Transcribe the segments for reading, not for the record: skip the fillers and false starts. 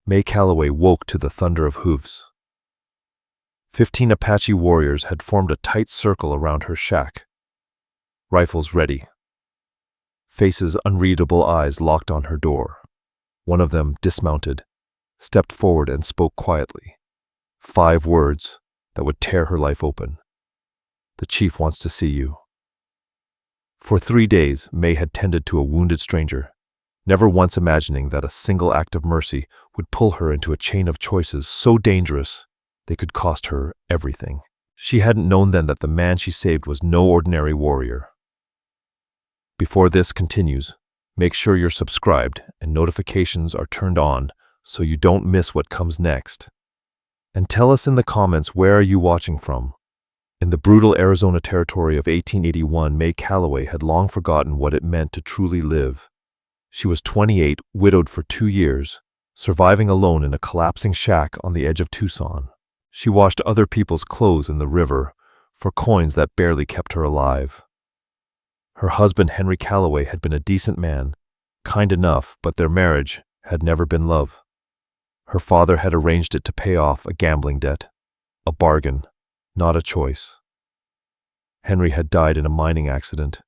May Calloway woke to the thunder of hoofs. 15 Apache warriors had formed a tight circle around her shack, rifles ready. Faces, unreadable eyes locked on her door. One of them, dismounted, stepped forward and spoke quietly. 5 words that would tear her life open. "The chief wants to see you." For 3 days, May had tended to a wounded stranger, never once imagining that a single act of mercy would pull her into a chain of choices so dangerous they could cost her everything. She hadn't known then that the man she saved was no ordinary warrior. Before this continues, make sure you're subscribed and notifications are turned on so you don't miss what comes next. And tell us in the comments, where are you watching from? In the brutal Arizona territory of 1881, May Calloway had long forgotten what it meant to truly live. She was 28, widowed for 2 years, surviving alone in a collapsing shack on the edge of Tucson. She washed other people's clothes in the river for coins that barely kept her alive. Her husband, Henry Calloway, had been a decent man, kind enough, but their marriage had never been love. Her father had arranged it to pay off a gambling debt, a bargain, not a choice. Henry had died in a mining accident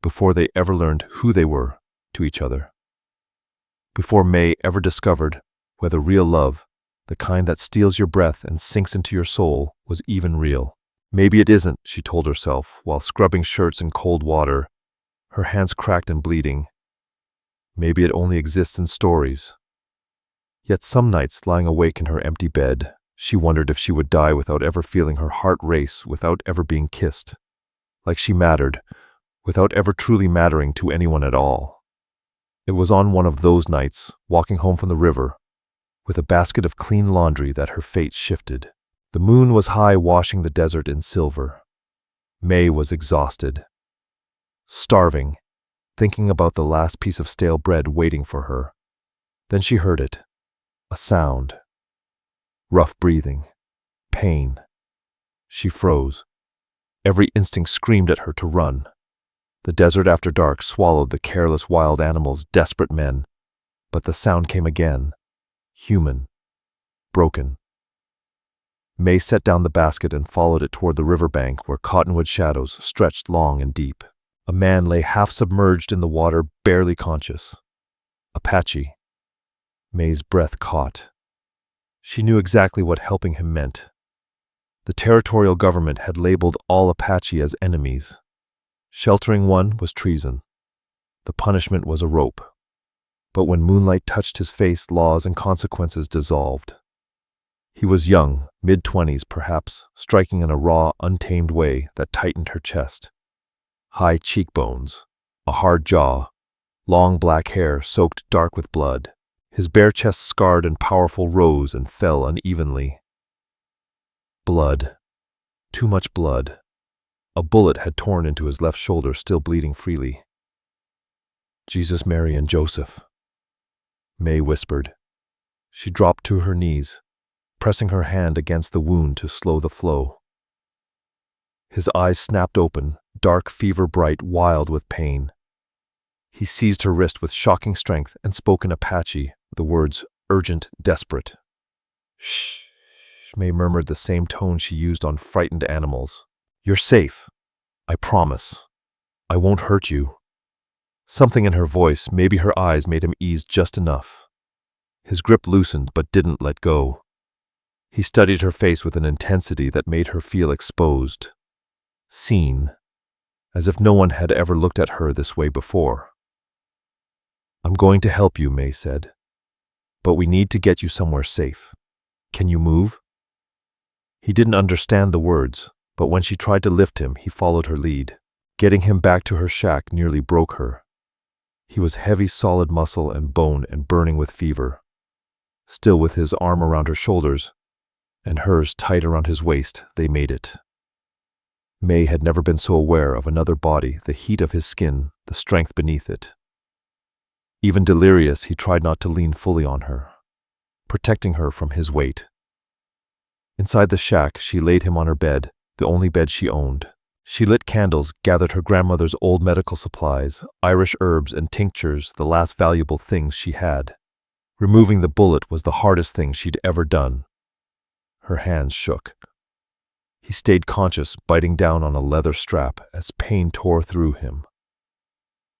before they ever learned who they were to each other. Before May ever discovered whether real love, the kind that steals your breath and sinks into your soul, was even real. Maybe it isn't, she told herself, while scrubbing shirts in cold water, her hands cracked and bleeding. Maybe it only exists in stories. Yet some nights, lying awake in her empty bed, she wondered if she would die without ever feeling her heart race, without ever being kissed. Like she mattered, without ever truly mattering to anyone at all. It was on one of those nights, walking home from the river, with a basket of clean laundry, that her fate shifted. The moon was high, washing the desert in silver. May was exhausted, starving, thinking about the last piece of stale bread waiting for her. Then she heard it, a sound. Rough breathing, pain. She froze. Every instinct screamed at her to run. The desert after dark swallowed the careless wild animals, desperate men. But the sound came again, human, broken. May set down the basket and followed it toward the riverbank, where cottonwood shadows stretched long and deep. A man lay half submerged in the water, barely conscious. Apache. May's breath caught. She knew exactly what helping him meant. The territorial government had labeled all Apache as enemies. Sheltering one was treason. The punishment was a rope. But when moonlight touched his face, laws and consequences dissolved. He was young, mid-20s perhaps, striking in a raw, untamed way that tightened her chest. High cheekbones, a hard jaw, long black hair soaked dark with blood. His bare chest, scarred and powerful, rose and fell unevenly. Blood. Too much blood. A bullet had torn into his left shoulder, still bleeding freely. "Jesus, Mary, and Joseph," May whispered. She dropped to her knees, pressing her hand against the wound to slow the flow. His eyes snapped open, dark, fever bright, wild with pain. He seized her wrist with shocking strength and spoke in Apache, the words urgent, desperate. "Shh," May murmured, the same tone she used on frightened animals. "You're safe. I promise. I won't hurt you." Something in her voice, maybe her eyes, made him ease just enough. His grip loosened but didn't let go. He studied her face with an intensity that made her feel exposed, seen, as if no one had ever looked at her this way before. "I'm going to help you," May said, "but we need to get you somewhere safe. Can you move?" He didn't understand the words, but when she tried to lift him, he followed her lead. Getting him back to her shack nearly broke her. He was heavy, solid muscle and bone and burning with fever. Still, with his arm around her shoulders and hers tight around his waist, they made it. May had never been so aware of another body, the heat of his skin, the strength beneath it. Even delirious, he tried not to lean fully on her, protecting her from his weight. Inside the shack, she laid him on her bed, the only bed she owned. She lit candles, gathered her grandmother's old medical supplies, Irish herbs and tinctures, the last valuable things she had. Removing the bullet was the hardest thing she'd ever done. Her hands shook. He stayed conscious, biting down on a leather strap as pain tore through him,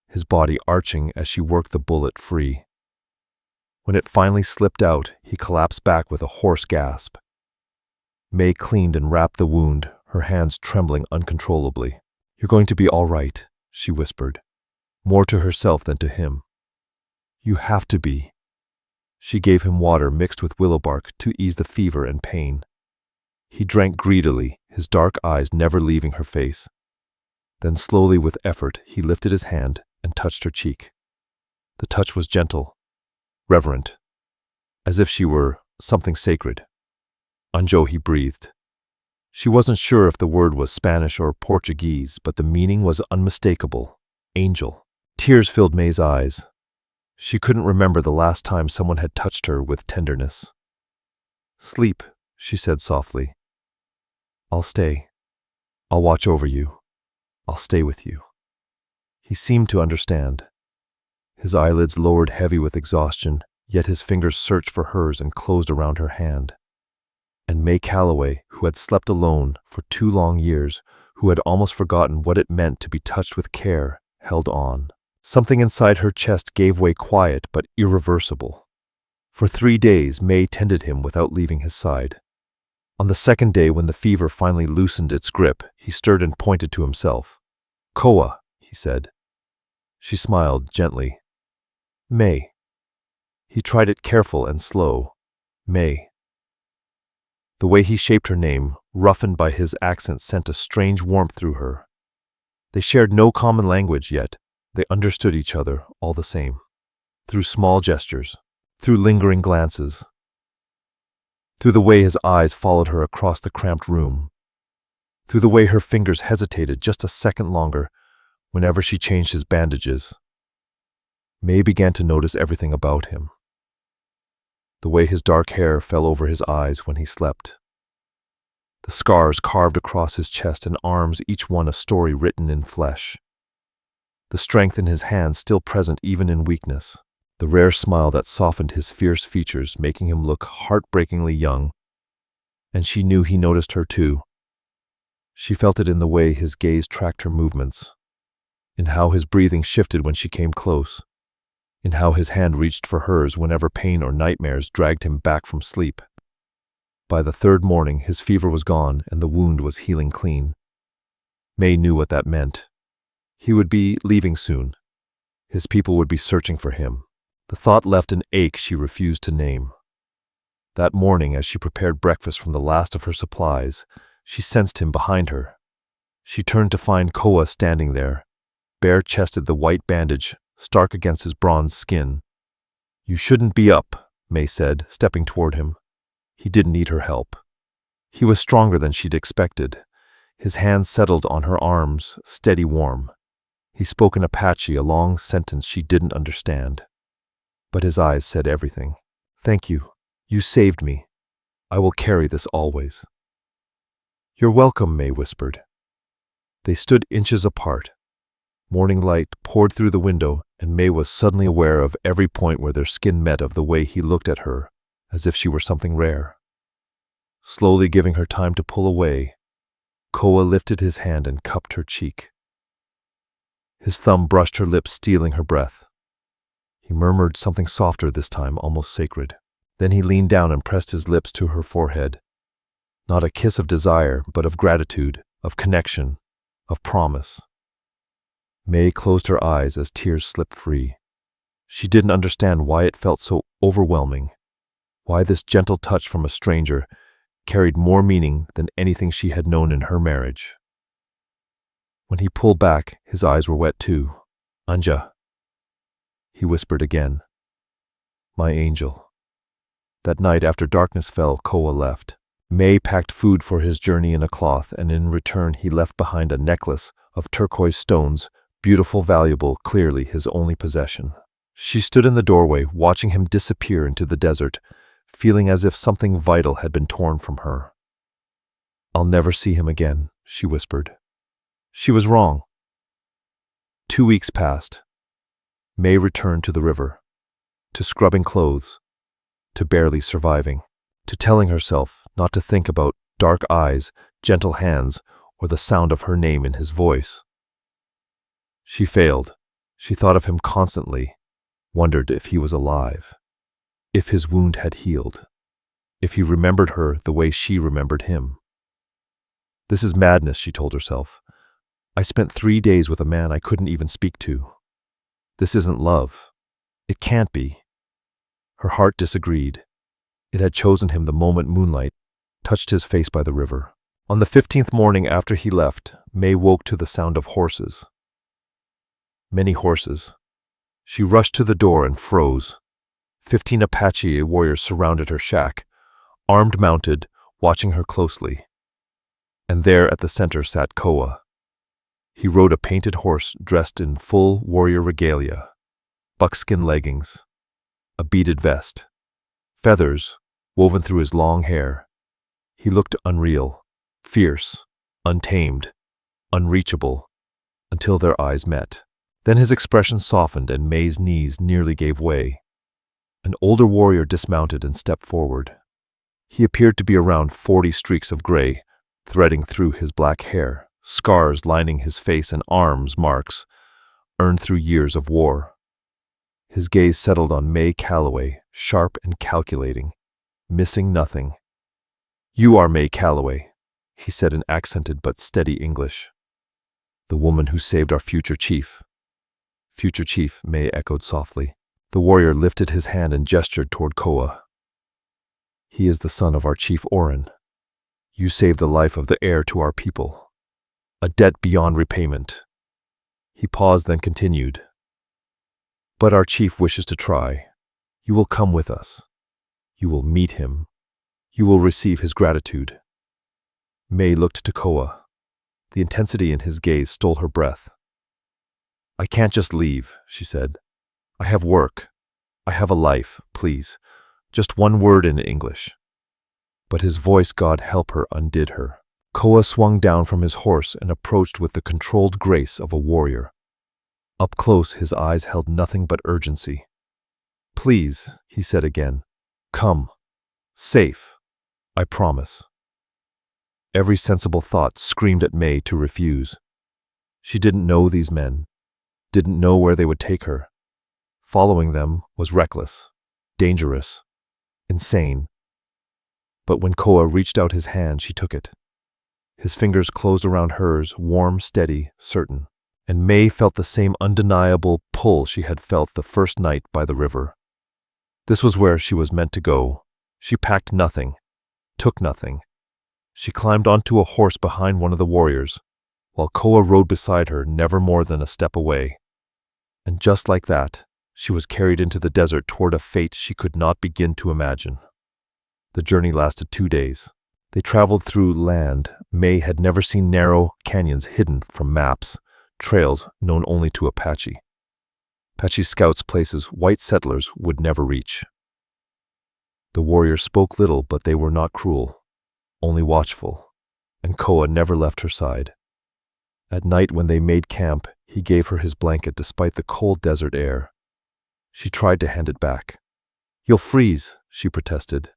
his body arching as she worked the bullet free. When it finally slipped out, he collapsed back with a hoarse gasp. May cleaned and wrapped the wound, her hands trembling uncontrollably. "You're going to be all right," she whispered, more to herself than to him. "You have to be." She gave him water mixed with willow bark to ease the fever and pain. He drank greedily, his dark eyes never leaving her face. Then slowly, with effort, he lifted his hand and touched her cheek. The touch was gentle, reverent, as if she were something sacred. "Anjo," he breathed. She wasn't sure if the word was Spanish or Portuguese, but the meaning was unmistakable. Angel. Tears filled May's eyes. She couldn't remember the last time someone had touched her with tenderness. "Sleep," she said softly. "I'll stay. I'll watch over you. I'll stay with you." He seemed to understand. His eyelids lowered heavy with exhaustion, yet his fingers searched for hers and closed around her hand. And May Calloway, who had slept alone for 2 long years, who had almost forgotten what it meant to be touched with care, held on. Something inside her chest gave way, quiet but irreversible. For 3 days, May tended him without leaving his side. On the second day, when the fever finally loosened its grip, he stirred and pointed to himself. "Koa," he said. She smiled gently. "May." He tried it, careful and slow. "May." The way he shaped her name, roughened by his accent, sent a strange warmth through her. They shared no common language, yet they understood each other all the same. Through small gestures, through lingering glances, through the way his eyes followed her across the cramped room, through the way her fingers hesitated just a second longer whenever she changed his bandages. May began to notice everything about him. The way his dark hair fell over his eyes when he slept. The scars carved across his chest and arms, each one a story written in flesh. The strength in his hands still present even in weakness. The rare smile that softened his fierce features, making him look heartbreakingly young. And she knew he noticed her too. She felt it in the way his gaze tracked her movements, in how his breathing shifted when she came close, in how his hand reached for hers whenever pain or nightmares dragged him back from sleep. By the 3rd morning, his fever was gone and the wound was healing clean. May knew what that meant. He would be leaving soon. His people would be searching for him. The thought left an ache she refused to name. That morning, as she prepared breakfast from the last of her supplies, she sensed him behind her. She turned to find Koa standing there, bare-chested, the white bandage stark against his bronze skin. "You shouldn't be up," May said, stepping toward him. He didn't need her help. He was stronger than she'd expected. His hands settled on her arms, steady, warm. He spoke in Apache, a long sentence she didn't understand. But his eyes said everything. "Thank you. You saved me. I will carry this always." "You're welcome," May whispered. They stood inches apart. Morning light poured through the window, and May was suddenly aware of every point where their skin met, of the way he looked at her, as if she were something rare. Slowly giving her time to pull away, Koa lifted his hand and cupped her cheek. His thumb brushed her lips, stealing her breath. He murmured something softer this time, almost sacred. Then he leaned down and pressed his lips to her forehead. Not a kiss of desire, but of gratitude, of connection, of promise. May closed her eyes as tears slipped free. She didn't understand why it felt so overwhelming, why this gentle touch from a stranger carried more meaning than anything she had known in her marriage. When he pulled back, his eyes were wet too. "Anja," he whispered again. "My angel." That night, after darkness fell, Koa left. May packed food for his journey in a cloth, and in return he left behind a necklace of turquoise stones, beautiful, valuable, clearly his only possession. She stood in the doorway, watching him disappear into the desert, feeling as if something vital had been torn from her. "I'll never see him again," she whispered. She was wrong. 2 weeks passed. May returned to the river, to scrubbing clothes, to barely surviving, to telling herself not to think about dark eyes, gentle hands, or the sound of her name in his voice. She failed. She thought of him constantly, wondered if he was alive, if his wound had healed, if he remembered her the way she remembered him. This is madness, she told herself. I spent 3 days with a man I couldn't even speak to. This isn't love. It can't be. Her heart disagreed. It had chosen him the moment moonlight touched his face by the river. On the 15th morning after he left, May woke to the sound of horses. Many horses. She rushed to the door and froze. 15 Apache warriors surrounded her shack, armed, mounted, watching her closely. And there at the center sat Koa. He rode a painted horse dressed in full warrior regalia, buckskin leggings, a beaded vest, feathers woven through his long hair. He looked unreal, fierce, untamed, unreachable, until their eyes met. Then his expression softened and May's knees nearly gave way. An older warrior dismounted and stepped forward. He appeared to be around 40, streaks of gray threading through his black hair, scars lining his face and arms, marks earned through years of war. His gaze settled on May Calloway, sharp and calculating, missing nothing. "You are May Calloway," he said in accented but steady English. "The woman who saved our future chief." "Future chief," May echoed softly. The warrior lifted his hand and gestured toward Koa. "He is the son of our chief Oren. You saved the life of the heir to our people. A debt beyond repayment." He paused, then continued. "But our chief wishes to try. You will come with us. You will meet him. You will receive his gratitude." May looked to Koa. The intensity in his gaze stole her breath. "I can't just leave," she said. "I have work. I have a life, please. Just one word in English." But his voice, God help her, undid her. Koa swung down from his horse and approached with the controlled grace of a warrior. Up close, his eyes held nothing but urgency. "Please," he said again. "Come. Safe. I promise." Every sensible thought screamed at May to refuse. She didn't know these men, didn't know where they would take her. Following them was reckless, dangerous, insane. But when Koa reached out his hand, she took it. His fingers closed around hers, warm, steady, certain. And May felt the same undeniable pull she had felt the first night by the river. This was where she was meant to go. She packed nothing, took nothing. She climbed onto a horse behind one of the warriors, while Koa rode beside her, never more than a step away. And just like that, she was carried into the desert toward a fate she could not begin to imagine. The journey lasted 2 days. They traveled through land May had never seen, narrow canyons hidden from maps, trails known only to Apache. Apache scouts, places white settlers would never reach. The warriors spoke little, but they were not cruel, only watchful, and Koa never left her side. At night when they made camp, he gave her his blanket despite the cold desert air. She tried to hand it back. "You'll freeze," she protested.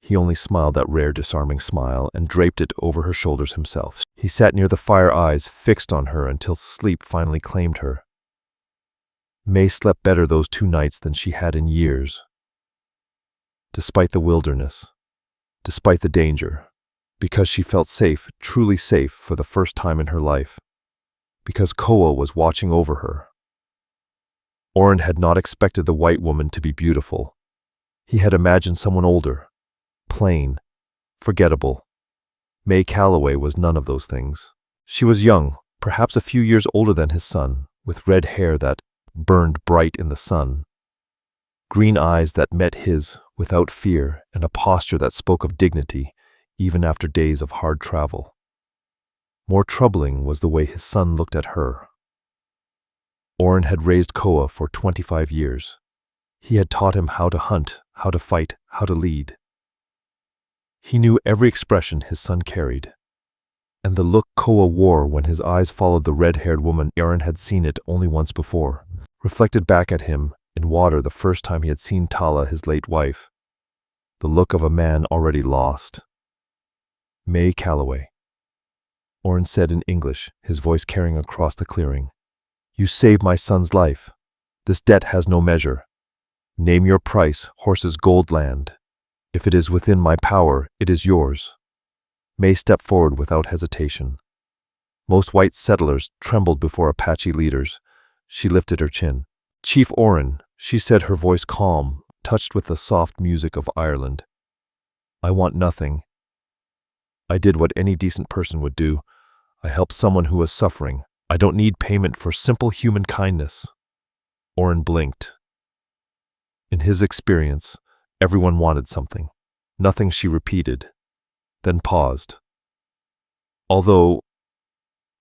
He only smiled that rare, disarming smile and draped it over her shoulders himself. He sat near the fire, eyes fixed on her until sleep finally claimed her. May slept better those 2 nights than she had in years. Despite the wilderness, despite the danger, because she felt safe, truly safe for the first time in her life, because Koa was watching over her. Oren had not expected the white woman to be beautiful. He had imagined someone older, plain, forgettable. May Calloway was none of those things. She was young, perhaps a few years older than his son, with red hair that burned bright in the sun, green eyes that met his without fear, and a posture that spoke of dignity, even after days of hard travel. More troubling was the way his son looked at her. Oren had raised Koa for 25 years. He had taught him how to hunt, how to fight, how to lead. He knew every expression his son carried. And the look Koa wore when his eyes followed the red-haired woman, Oren had seen it only once before, reflected back at him in water the first time he had seen Tala, his late wife. the look of a man already lost. May Calloway, Orrin said in English, his voice carrying across the clearing. You saved my son's life. This debt has no measure. Name your price, horses, gold, land. If it is within my power, it is yours. May stepped forward without hesitation. Most white settlers trembled before Apache leaders. She lifted her chin. Chief Orrin, she said, her voice calm, touched with the soft music of Ireland. I want nothing. I did what any decent person would do. I helped someone who was suffering. I don't need payment for simple human kindness. Orrin blinked. In his experience, everyone wanted something. Nothing, she repeated, then paused. Although,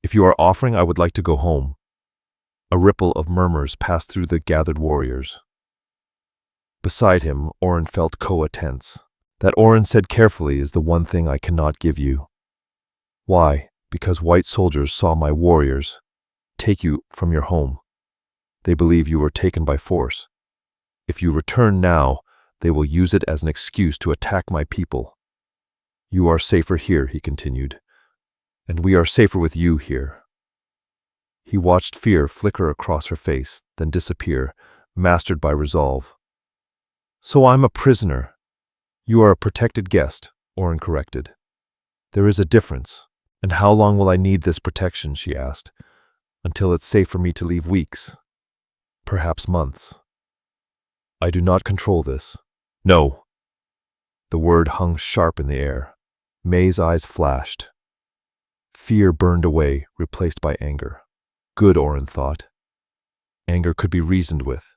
if you are offering, I would like to go home. A ripple of murmurs passed through the gathered warriors. Beside him, Orrin felt Koa tense. That, Orrin said carefully, is the one thing I cannot give you. Why? Because white soldiers saw my warriors take you from your home. They believe you were taken by force. If you return now, they will use it as an excuse to attack my people. You are safer here, he continued, and we are safer with you here. He watched fear flicker across her face, then disappear, mastered by resolve. So I'm a prisoner. You are a protected guest, Orrin corrected. There is a difference. And how long will I need this protection, she asked. Until it's safe for me to leave. Weeks. Perhaps months. I do not control this. No. The word hung sharp in the air. May's eyes flashed. Fear burned away, replaced by anger. Good, Orrin thought. Anger could be reasoned with.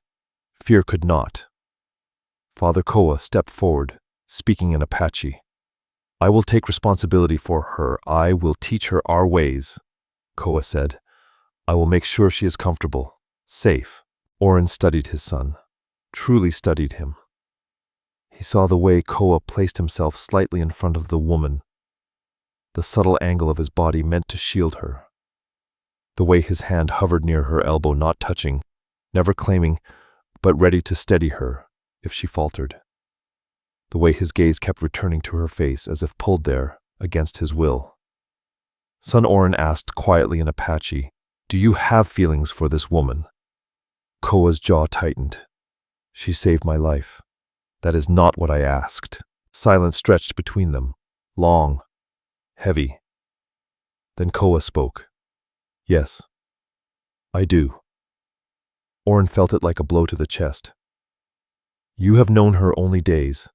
Fear could not. Father Koa stepped forward, speaking in Apache. I will take responsibility for her. I will teach her our ways, Koa said. I will make sure she is comfortable, safe. Orrin studied his son, truly studied him. He saw the way Koa placed himself slightly in front of the woman, the subtle angle of his body meant to shield her, the way his hand hovered near her elbow, not touching, never claiming, but ready to steady her if she faltered, the way his gaze kept returning to her face as if pulled there against his will. Son, Orrin asked quietly in Apache, do you have feelings for this woman? Koa's jaw tightened. She saved my life. That is not what I asked. Silence stretched between them, long, heavy. Then Koa spoke. Yes, I do. Orrin felt it like a blow to the chest. You have known her only days.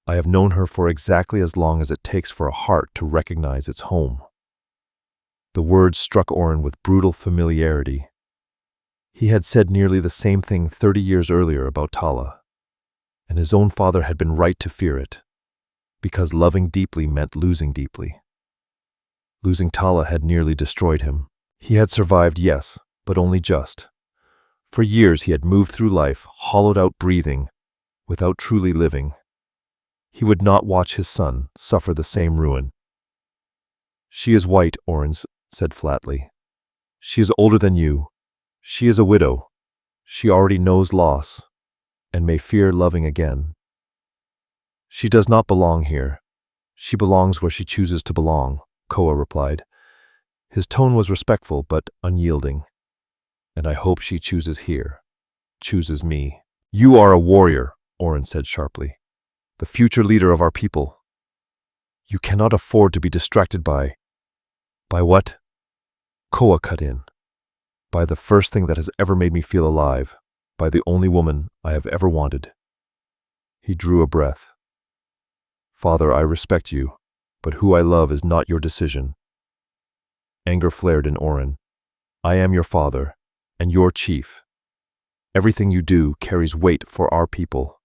I have known her for exactly as long as it takes for a heart to recognize its home. The words struck Orrin with brutal familiarity. He had said nearly the same thing 30 years earlier about Tala, and his own father had been right to fear it, because loving deeply meant losing deeply. Losing Tala had nearly destroyed him. He had survived, yes, but only just. For years he had moved through life, hollowed out, breathing, without truly living. He would not watch his son suffer the same ruin. She is white, Orrin said flatly. She is older than you. She is a widow. She already knows loss, and may fear loving again. She does not belong here. She belongs where she chooses to belong, Koa replied. His tone was respectful but unyielding. And I hope she chooses here, chooses me. You are a warrior, Orrin said sharply. The future leader of our people. You cannot afford to be distracted by what? Koa cut in. By the first thing that has ever made me feel alive, by the only woman I have ever wanted. He drew a breath. Father, I respect you, but who I love is not your decision. Anger flared in Orrin. I am your father, and your chief. Everything you do carries weight for our people.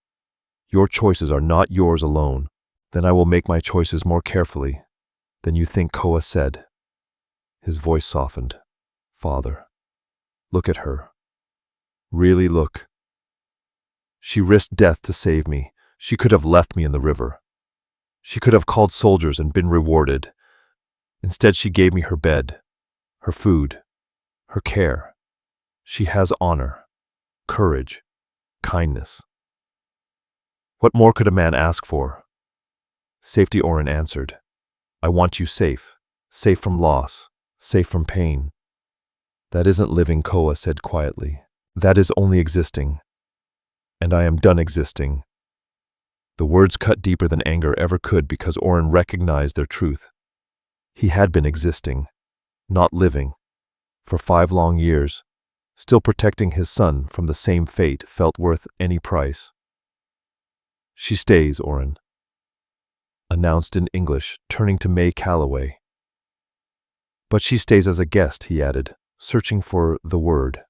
Your choices are not yours alone. Then I will make my choices more carefully than you think, Koa said. His voice softened. Father, look at her. Really look. She risked death to save me. She could have left me in the river. She could have called soldiers and been rewarded. Instead, she gave me her bed, her food, her care. She has honor, courage, kindness. What more could a man ask for? Safety, Orin answered. I want you safe. Safe from loss. Safe from pain. That isn't living, Koa said quietly. That is only existing. And I am done existing. The words cut deeper than anger ever could because Orin recognized their truth. He had been existing, not living, for 5 long years, still protecting his son from the same fate felt worth any price. She stays, Orin announced in English, turning to May Calloway. But she stays as a guest, he added, searching for the word.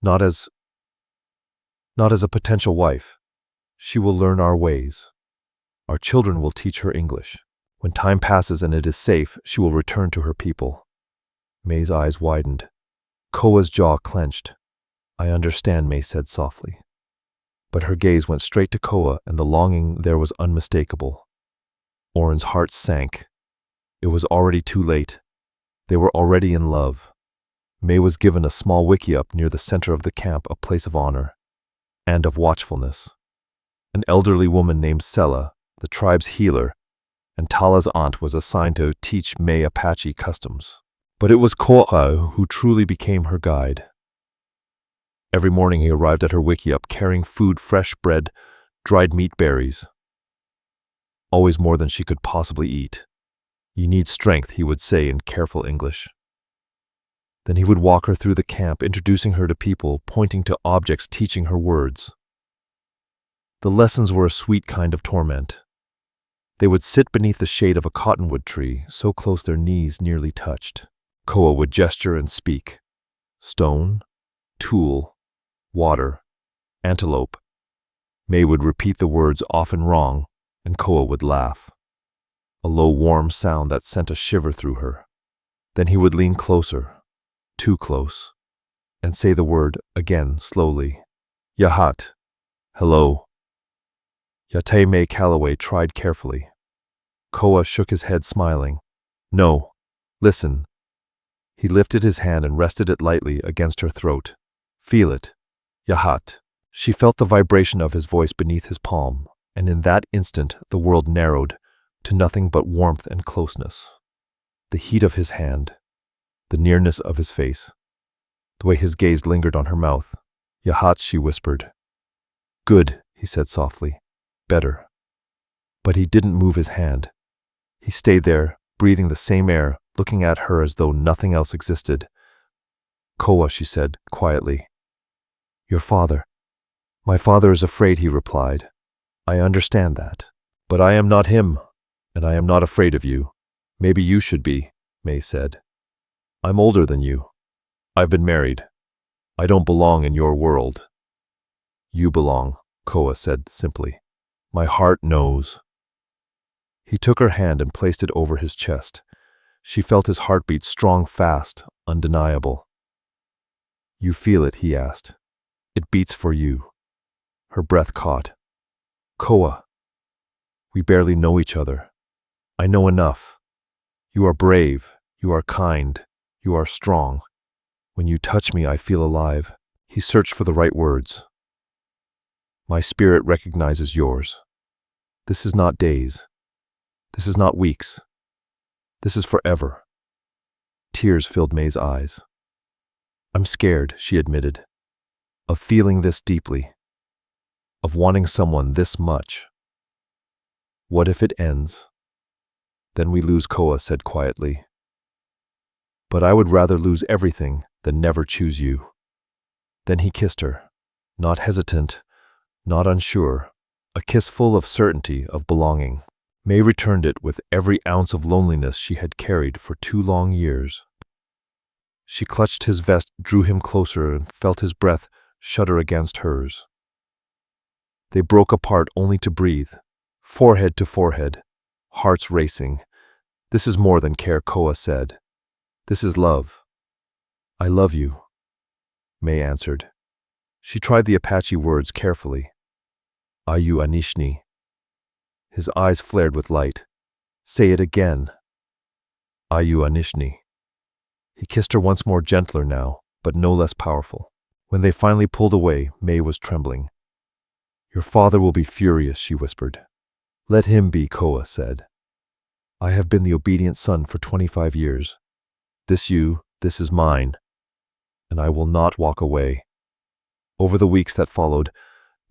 Not as a potential wife. She will learn our ways. Our children will teach her English. When time passes and it is safe, she will return to her people. May's eyes widened. Koa's jaw clenched. I understand, May said softly. But her gaze went straight to Koa, and the longing there was unmistakable. Orin's heart sank. It was already too late. They were already in love. May was given a small wickiup near the center of the camp, a place of honor and of watchfulness. An elderly woman named Sela, the tribe's healer, and Tala's aunt, was assigned to teach May Apache customs. But it was Koa who truly became her guide. Every morning he arrived at her wickiup carrying food, fresh bread, dried meat, berries. Always more than she could possibly eat. You need strength, he would say in careful English. Then he would walk her through the camp, introducing her to people, pointing to objects, teaching her words. The lessons were a sweet kind of torment. They would sit beneath the shade of a cottonwood tree, so close their knees nearly touched. Koa would gesture and speak. Stone, tool, water, antelope. May would repeat the words, often wrong, and Koa would laugh. A low, warm sound that sent a shiver through her. Then he would lean closer, too close, and say the word again, slowly. Yahat. Hello. Yate. May Calloway tried carefully. Koa shook his head, smiling. No. Listen. He lifted his hand and rested it lightly against her throat. Feel it. Yahat. She felt the vibration of his voice beneath his palm, and in that instant the world narrowed to nothing but warmth and closeness. The heat of his hand, the nearness of his face, the way his gaze lingered on her mouth. Yahat, she whispered. Good, he said softly. Better. But he didn't move his hand. He stayed there, breathing the same air, looking at her as though nothing else existed. Koa, she said quietly. Your father. My father is afraid, he replied. I understand that. But I am not him, and I am not afraid of you. Maybe you should be, May said. I'm older than you. I've been married. I don't belong in your world. You belong, Koa said simply. My heart knows. He took her hand and placed it over his chest. She felt his heartbeat, strong, fast, undeniable. You feel it, he asked. It beats for you. Her breath caught. Koa. We barely know each other. I know enough. You are brave. You are kind. You are strong. When you touch me, I feel alive. He searched for the right words. My spirit recognizes yours. This is not days. This is not weeks. This is forever. Tears filled May's eyes. I'm scared, she admitted, of feeling this deeply, of wanting someone this much. What if it ends? Then we lose, Koa said quietly. But I would rather lose everything than never choose you. Then he kissed her, not hesitant, not unsure, a kiss full of certainty, of belonging. May returned it with every ounce of loneliness she had carried for 2 long years. She clutched his vest, drew him closer, and felt his breath shudder against hers. They broke apart only to breathe, forehead to forehead, hearts racing. This is more than care, Koa said. This is love. I love you, May answered. She tried the Apache words carefully. Ayu Anishni. His eyes flared with light. Say it again. Ayu Anishni. He kissed her once more, gentler now, but no less powerful. When they finally pulled away, May was trembling. Your father will be furious, she whispered. Let him be, Koa said. I have been the obedient son for 25 years. This is mine, and I will not walk away. Over the weeks that followed,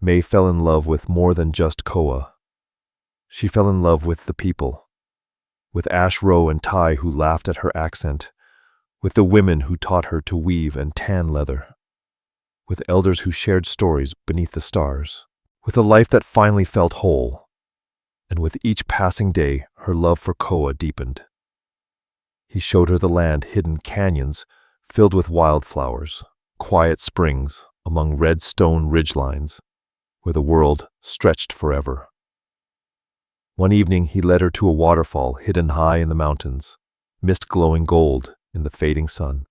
May fell in love with more than just Koa. She fell in love with the people, with Ash Rowe and Tai who laughed at her accent, with the women who taught her to weave and tan leather, with elders who shared stories beneath the stars, with a life that finally felt whole. And with each passing day, her love for Koa deepened. He showed her the land hidden canyons filled with wildflowers, quiet springs among red stone ridgelines, where the world stretched forever. One evening he led her to a waterfall hidden high in the mountains, mist glowing gold in the fading sun.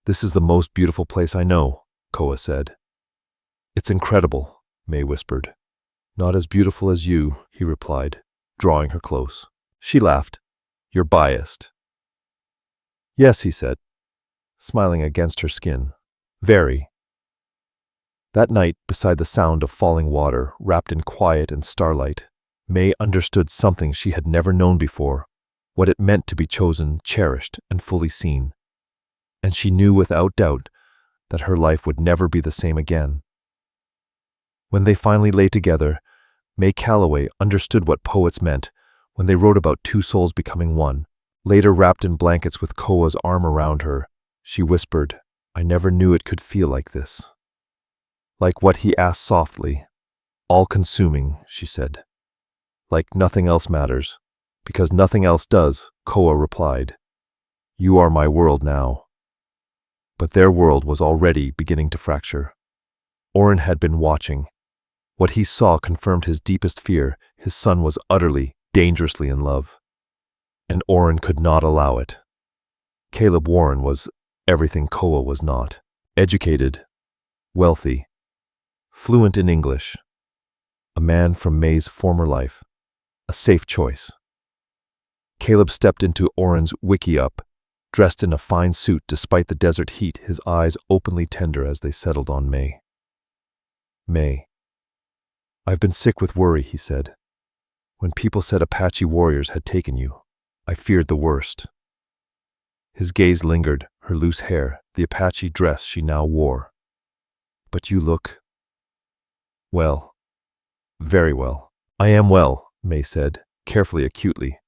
This is the most beautiful place I know, Koa said. It's incredible, May whispered. Not as beautiful as you, he replied, drawing her close. She laughed. You're biased. Yes, he said, smiling against her skin. Very. That night, beside the sound of falling water, wrapped in quiet and starlight, May understood something she had never known before, what it meant to be chosen, cherished, and fully seen. And she knew without doubt that her life would never be the same again. When they finally lay together, May Calloway understood what poets meant when they wrote about two souls becoming one. Later, wrapped in blankets with Koa's arm around her, she whispered, I never knew it could feel like this. Like what he asked softly. All-consuming, she said. Like nothing else matters. Because nothing else does, Koa replied. You are my world now. But their world was already beginning to fracture. Oren had been watching. What he saw confirmed his deepest fear. His son was utterly, dangerously in love. And Oren could not allow it. Caleb Warren was everything Koa was not. Educated, wealthy, fluent in English. A man from May's former life. A safe choice. Caleb stepped into Oren's wickiup, dressed in a fine suit despite the desert heat, his eyes openly tender as they settled on May. May. I've been sick with worry, he said. When people said Apache warriors had taken you, I feared the worst. His gaze lingered, her loose hair, the Apache dress she now wore. But you look... well. Very well. I am well, May said, carefully, acutely.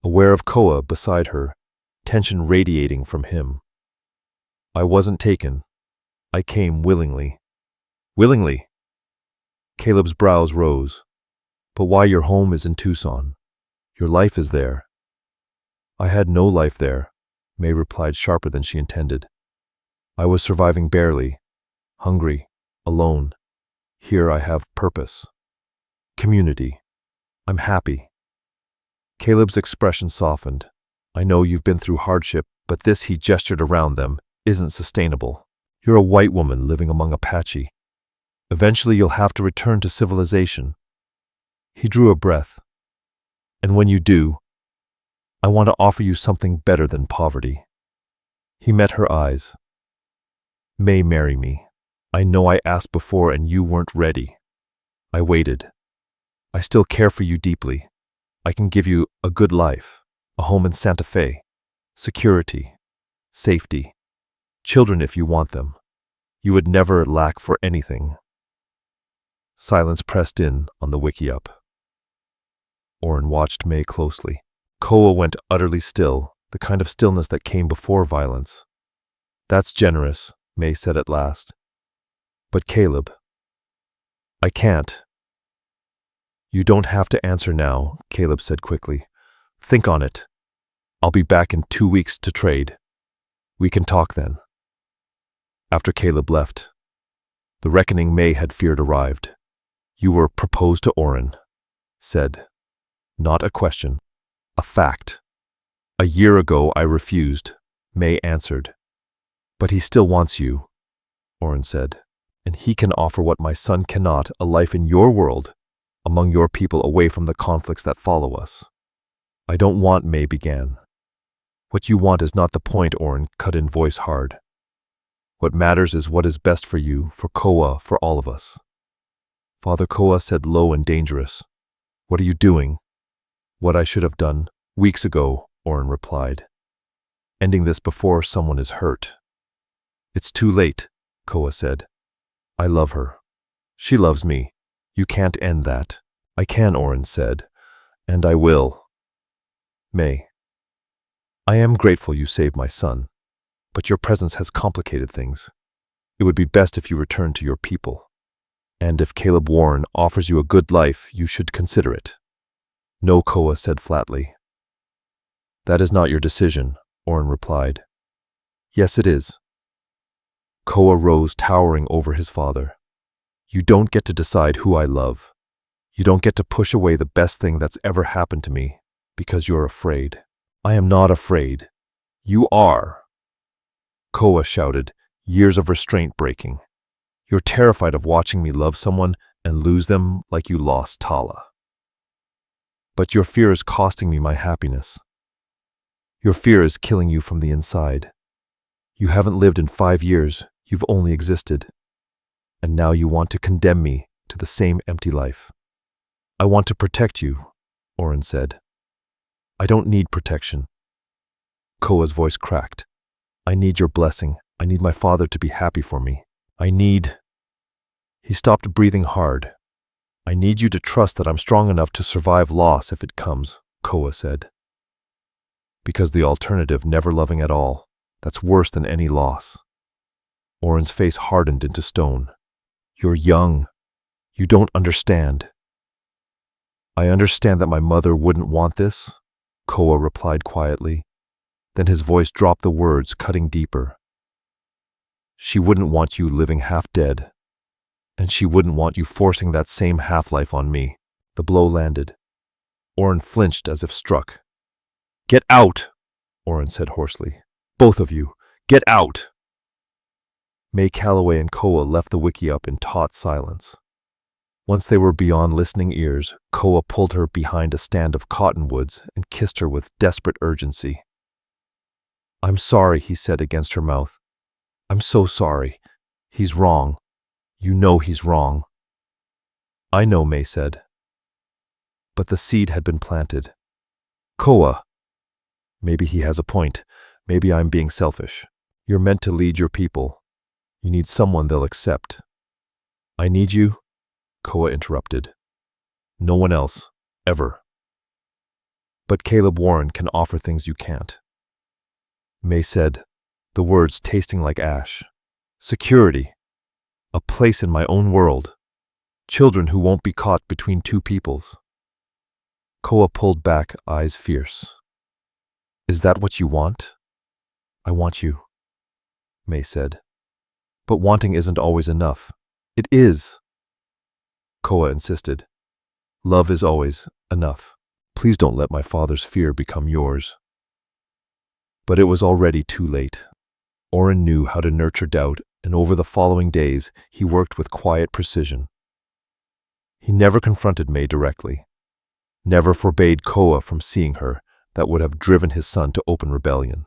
Aware of Koa beside her, tension radiating from him. I wasn't taken. I came willingly. Willingly? Caleb's brows rose. But why your home is in Tucson? Your life is there. I had no life there, May replied sharper than she intended. I was surviving barely, hungry, alone. Here I have purpose. Community. I'm happy. Caleb's expression softened. I know you've been through hardship, but this, he gestured around them, isn't sustainable. You're a white woman living among Apache. Eventually you'll have to return to civilization. He drew a breath. And when you do, I want to offer you something better than poverty. He met her eyes. May, marry me. I know I asked before and you weren't ready. I waited. I still care for you deeply. I can give you a good life, a home in Santa Fe, security, safety, children if you want them. You would never lack for anything. Silence pressed in on the wickiup. Oren watched May closely. Koa went utterly still, the kind of stillness that came before violence. That's generous, May said at last. But Caleb, I can't. You don't have to answer now, Caleb said quickly. Think on it. I'll be back in 2 weeks to trade. We can talk then. After Caleb left, the reckoning May had feared arrived. You were proposed to Oren, said. Not a question, a fact. A year ago I refused, May answered. But he still wants you, Oren said, and he can offer what my son cannot, a life in your world, among your people, away from the conflicts that follow us. I don't want, May began. What you want is not the point, Oren cut in, voice hard. What matters is what is best for you, for Koa, for all of us. Father Koa said low and dangerous. What are you doing? What I should have done weeks ago, Orin replied. Ending this before someone is hurt. It's too late, Koa said. I love her. She loves me. You can't end that. I can, Orin said. And I will. May. I am grateful you saved my son, but your presence has complicated things. It would be best if you returned to your people. And if Caleb Warren offers you a good life, you should consider it. No, Koa said flatly. That is not your decision, Orin replied. Yes, it is. Koa rose, towering over his father. You don't get to decide who I love. You don't get to push away the best thing that's ever happened to me because you're afraid. I am not afraid. You are. Koa shouted, years of restraint breaking. You're terrified of watching me love someone and lose them like you lost Tala. But your fear is costing me my happiness. Your fear is killing you from the inside. You haven't lived in 5 years, you've only existed. And now you want to condemn me to the same empty life. I want to protect you, Orin said. I don't need protection. Koa's voice cracked. I need your blessing. I need my father to be happy for me. He stopped breathing hard. I need you to trust that I'm strong enough to survive loss if it comes, Koa said. Because the alternative, never loving at all, that's worse than any loss. Orin's face hardened into stone. You're young. You don't understand. I understand that my mother wouldn't want this, Koa replied quietly. Then his voice dropped, the words cutting deeper. She wouldn't want you living half dead. And she wouldn't want you forcing that same half-life on me. The blow landed. Orin flinched as if struck. Get out, Orin said hoarsely. Both of you, get out. May Calloway and Koa left the wiki up in taut silence. Once they were beyond listening ears, Koa pulled her behind a stand of cottonwoods and kissed her with desperate urgency. I'm sorry, he said against her mouth. I'm so sorry. He's wrong. You know he's wrong. I know, May said. But the seed had been planted. Koa. Maybe he has a point. Maybe I'm being selfish. You're meant to lead your people. You need someone they'll accept. I need you, Koa interrupted. No one else, ever. But Caleb Warren can offer things you can't. May said, the words tasting like ash. Security. A place in my own world. Children who won't be caught between two peoples. Koa pulled back, eyes fierce. Is that what you want? I want you, May said. But wanting isn't always enough. It is. Koa insisted. Love is always enough. Please don't let my father's fear become yours. But it was already too late. Orin knew how to nurture doubt, and over the following days, he worked with quiet precision. He never confronted May directly. Never forbade Koa from seeing her. That would have driven his son to open rebellion.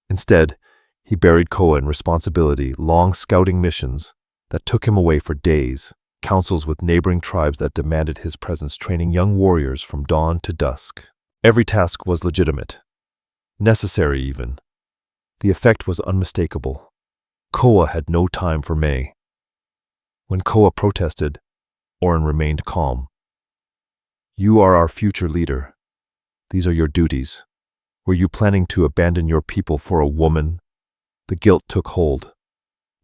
Instead, he buried Koa in responsibility, long scouting missions that took him away for days, councils with neighboring tribes that demanded his presence, training young warriors from dawn to dusk. Every task was legitimate, necessary even. The effect was unmistakable. Koa had no time for May. When Koa protested, Orin remained calm. You are our future leader. These are your duties. Were you planning to abandon your people for a woman? The guilt took hold.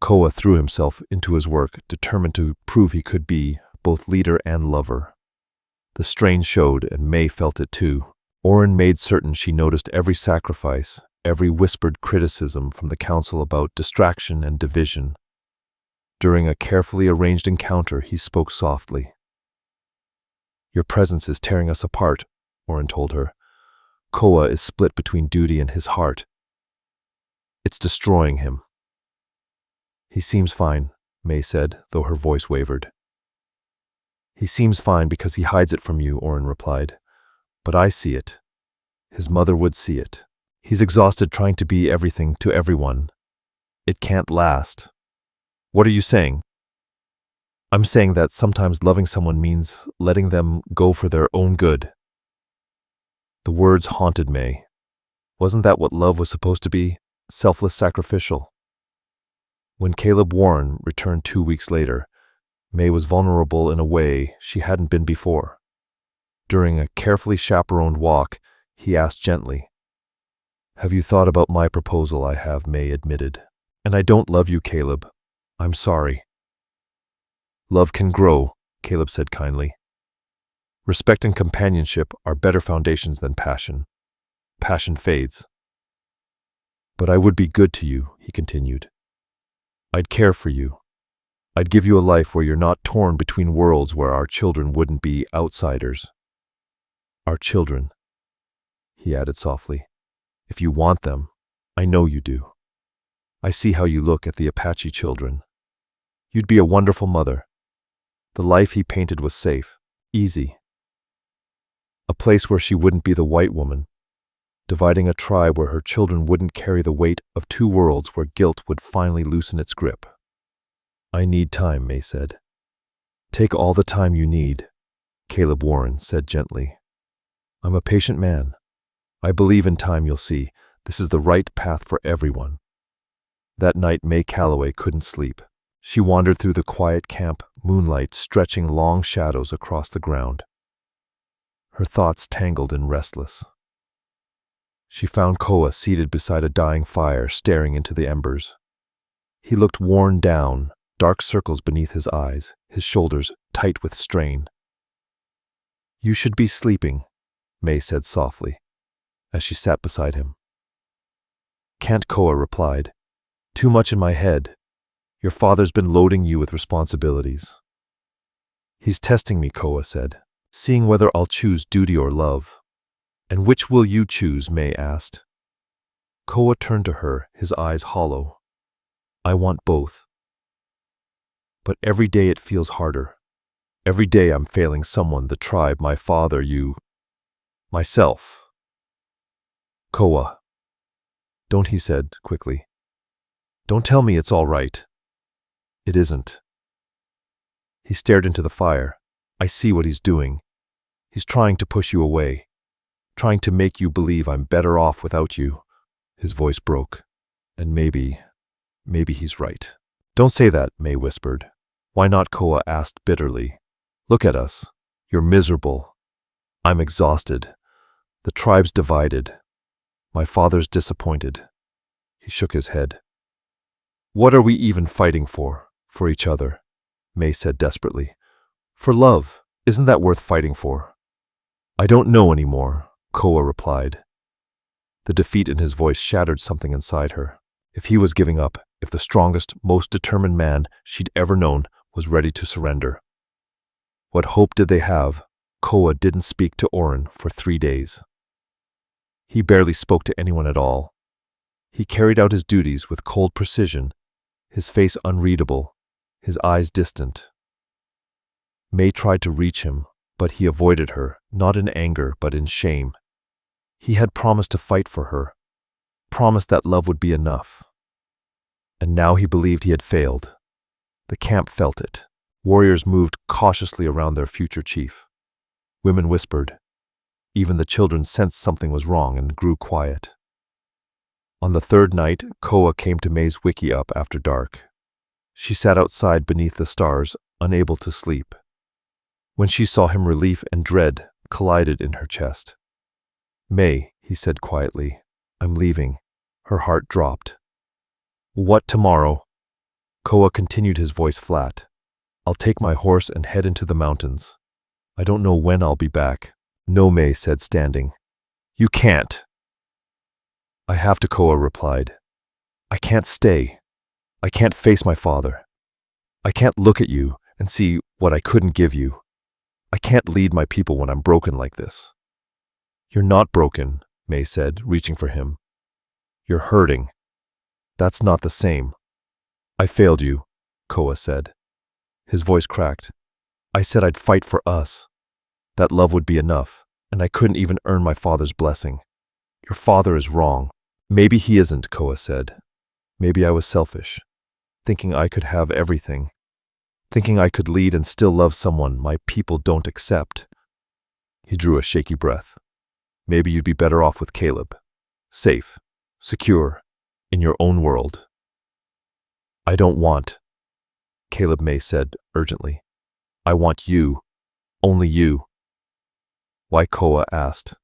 Koa threw himself into his work, determined to prove he could be both leader and lover. The strain showed, and May felt it too. Orin made certain she noticed every sacrifice, every whispered criticism from the council about distraction and division. During a carefully arranged encounter, he spoke softly. Your presence is tearing us apart, Orin told her. Koa is split between duty and his heart. It's destroying him. He seems fine, May said, though her voice wavered. He seems fine because he hides it from you, Orin replied. But I see it. His mother would see it. He's exhausted trying to be everything to everyone. It can't last. What are you saying? I'm saying that sometimes loving someone means letting them go for their own good. The words haunted May. Wasn't that what love was supposed to be? Selfless, sacrificial. When Caleb Warren returned 2 weeks later, May was vulnerable in a way she hadn't been before. During a carefully chaperoned walk, he asked gently, "Have you thought about my proposal?" "I have," May admitted. "And I don't love you, Caleb. I'm sorry." "Love can grow," Caleb said kindly. "Respect and companionship are better foundations than passion. Passion fades." "But I would be good to you," he continued. "I'd care for you. I'd give you a life where you're not torn between worlds, where our children wouldn't be outsiders." "Our children," he added softly. "If you want them, I know you do. I see how you look at the Apache children. You'd be a wonderful mother." The life he painted was safe, easy. A place where she wouldn't be the white woman, dividing a tribe where her children wouldn't carry the weight of two worlds, where guilt would finally loosen its grip. "I need time," May said. "Take all the time you need," Caleb Warren said gently. "I'm a patient man. I believe in time. You'll see. This is the right path for everyone." That night, May Calloway couldn't sleep. She wandered through the quiet camp, moonlight stretching long shadows across the ground. Her thoughts tangled and restless. She found Koa seated beside a dying fire, staring into the embers. He looked worn down, dark circles beneath his eyes, his shoulders tight with strain. "You should be sleeping," May said softly, as she sat beside him. "Can't," Koa replied. "Too much in my head. Your father's been loading you with responsibilities." "He's testing me," Koa said, "seeing whether I'll choose duty or love." "And which will you choose?" May asked. Koa turned to her, his eyes hollow. "I want both. But every day it feels harder. Every day I'm failing someone, the tribe, my father, you, myself." "Koa." "Don't," he said quickly. "Don't tell me it's all right. It isn't." He stared into the fire. "I see what he's doing. He's trying to push you away, trying to make you believe I'm better off without you." His voice broke. "And maybe he's right." "Don't say that," May whispered. "Why not?" Koa asked bitterly. "Look at us. You're miserable. I'm exhausted. The tribe's divided. My father's disappointed." He shook his head. "What are we even fighting for? For each other," May said desperately. "For love. Isn't that worth fighting for?" "I don't know anymore," Koa replied. The defeat in his voice shattered something inside her. If he was giving up, if the strongest, most determined man she'd ever known was ready to surrender, what hope did they have? Koa didn't speak to Oren for 3 days. He barely spoke to anyone at all. He carried out his duties with cold precision, his face unreadable, his eyes distant. May tried to reach him, but he avoided her, not in anger, but in shame. He had promised to fight for her, promised that love would be enough. And now he believed he had failed. The camp felt it. Warriors moved cautiously around their future chief. Women whispered. Even the children sensed something was wrong and grew quiet. On the third night, Koa came to May's wiki up after dark. She sat outside beneath the stars, unable to sleep. When she saw him, relief and dread collided in her chest. "May," he said quietly, "I'm leaving." Her heart dropped. "What, tomorrow?" Koa continued, his voice flat. "I'll take my horse and head into the mountains. I don't know when I'll be back." "No," May said, standing. "You can't." "I have to," Koa replied. "I can't stay. I can't face my father. I can't look at you and see what I couldn't give you. I can't lead my people when I'm broken like this." "You're not broken," May said, reaching for him. "You're hurting. That's not the same." "I failed you," Koa said. His voice cracked. "I said I'd fight for us. That love would be enough, and I couldn't even earn my father's blessing. Your father is wrong." "Maybe he isn't," Koa said. "Maybe I was selfish, thinking I could have everything. thinking I could lead and still love someone my people don't accept. He drew a shaky breath. Maybe you'd be better off with Caleb. Safe, secure, in your own world. I don't want, Caleb May said urgently. I want you, only you. Why? Koa asked.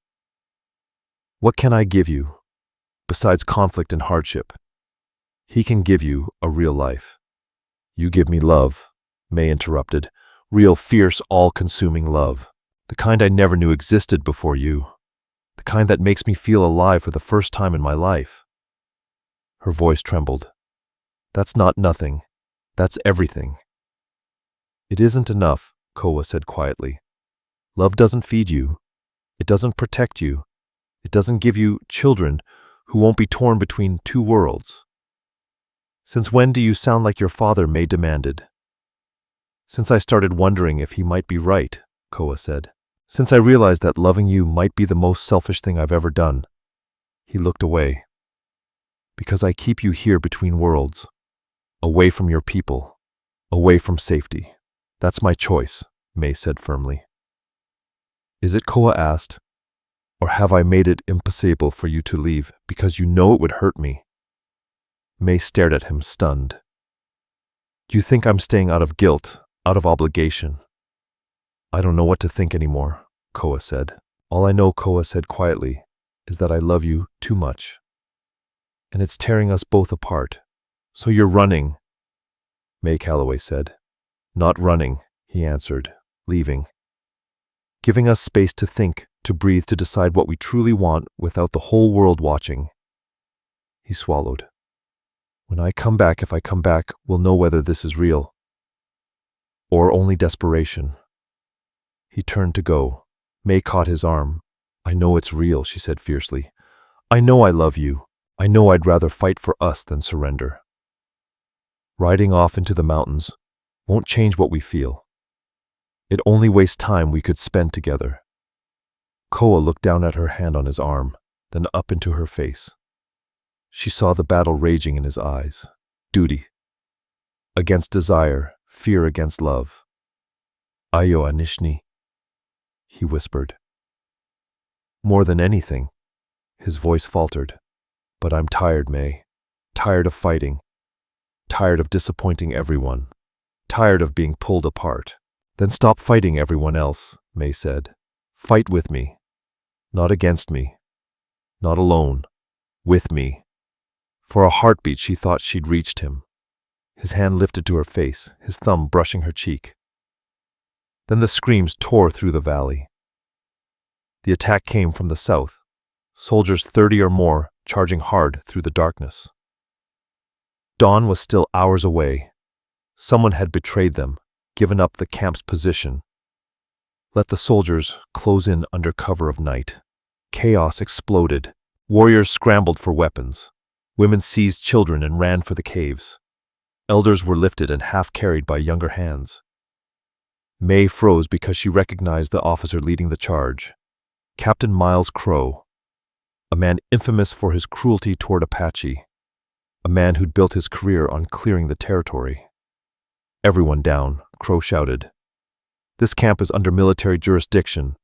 What can I give you, besides conflict and hardship? He can give you a real life. You give me love, May interrupted. Real, fierce, all-consuming love. The kind I never knew existed before you. The kind that makes me feel alive for the first time in my life. Her voice trembled. That's not nothing. That's everything. It isn't enough, Koa said quietly. Love doesn't feed you. It doesn't protect you. It doesn't give you children who won't be torn between two worlds. Since when do you sound like your father? May demanded. Since I started wondering if he might be right, Koa said. Since I realized that loving you might be the most selfish thing I've ever done. He looked away. Because I keep you here between worlds. Away from your people. Away from safety. That's my choice, May said firmly. Is it? Koa asked. Or have I made it impossible for you to leave because you know it would hurt me? May stared at him, stunned. You think I'm staying out of guilt, out of obligation? I don't know what to think anymore, Koa said. All I know, Koa said quietly, is that I love you too much. And it's tearing us both apart. So you're running, May Calloway said. Not running, he answered, leaving. Giving us space to think, to breathe, to decide what we truly want without the whole world watching. He swallowed. When I come back, if I come back, we'll know whether this is real. Or only desperation. He turned to go. May caught his arm. I know it's real, she said fiercely. I know I love you. I know I'd rather fight for us than surrender. Riding off into the mountains won't change what we feel. It only wastes time we could spend together. Koa looked down at her hand on his arm, then up into her face. She saw the battle raging in his eyes. Duty against desire, fear against love. Ayo Anishni, he whispered. More than anything, his voice faltered. But I'm tired, May. Tired of fighting. Tired of disappointing everyone. Tired of being pulled apart. Then stop fighting everyone else, May said. Fight with me. Not against me. Not alone. With me. For a heartbeat she thought she'd reached him. His hand lifted to her face, his thumb brushing her cheek. Then the screams tore through the valley. The attack came from the south, soldiers 30 or more charging hard through the darkness. Dawn was still hours away. Someone had betrayed them, given up the camp's position. Let the soldiers close in under cover of night. Chaos exploded. Warriors scrambled for weapons. Women seized children and ran for the caves. Elders were lifted and half carried by younger hands. May froze because she recognized the officer leading the charge. Captain Miles Crow, a man infamous for his cruelty toward Apache, a man who'd built his career on clearing the territory. Everyone down, Crow shouted. This camp is under military jurisdiction.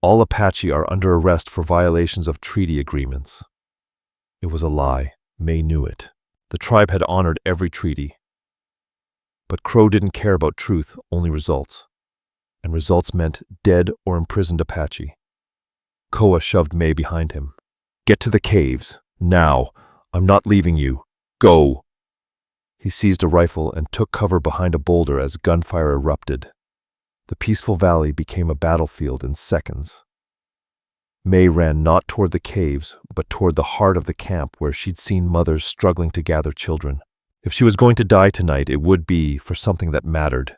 All Apache are under arrest for violations of treaty agreements. It was a lie. May knew it. The tribe had honored every treaty. But Crow didn't care about truth, only results. And results meant dead or imprisoned Apache. Koa shoved May behind him. Get to the caves, now. I'm not leaving you. Go. He seized a rifle and took cover behind a boulder as gunfire erupted. The peaceful valley became a battlefield in seconds. May ran not toward the caves, but toward the heart of the camp where she'd seen mothers struggling to gather children. If she was going to die tonight, it would be for something that mattered.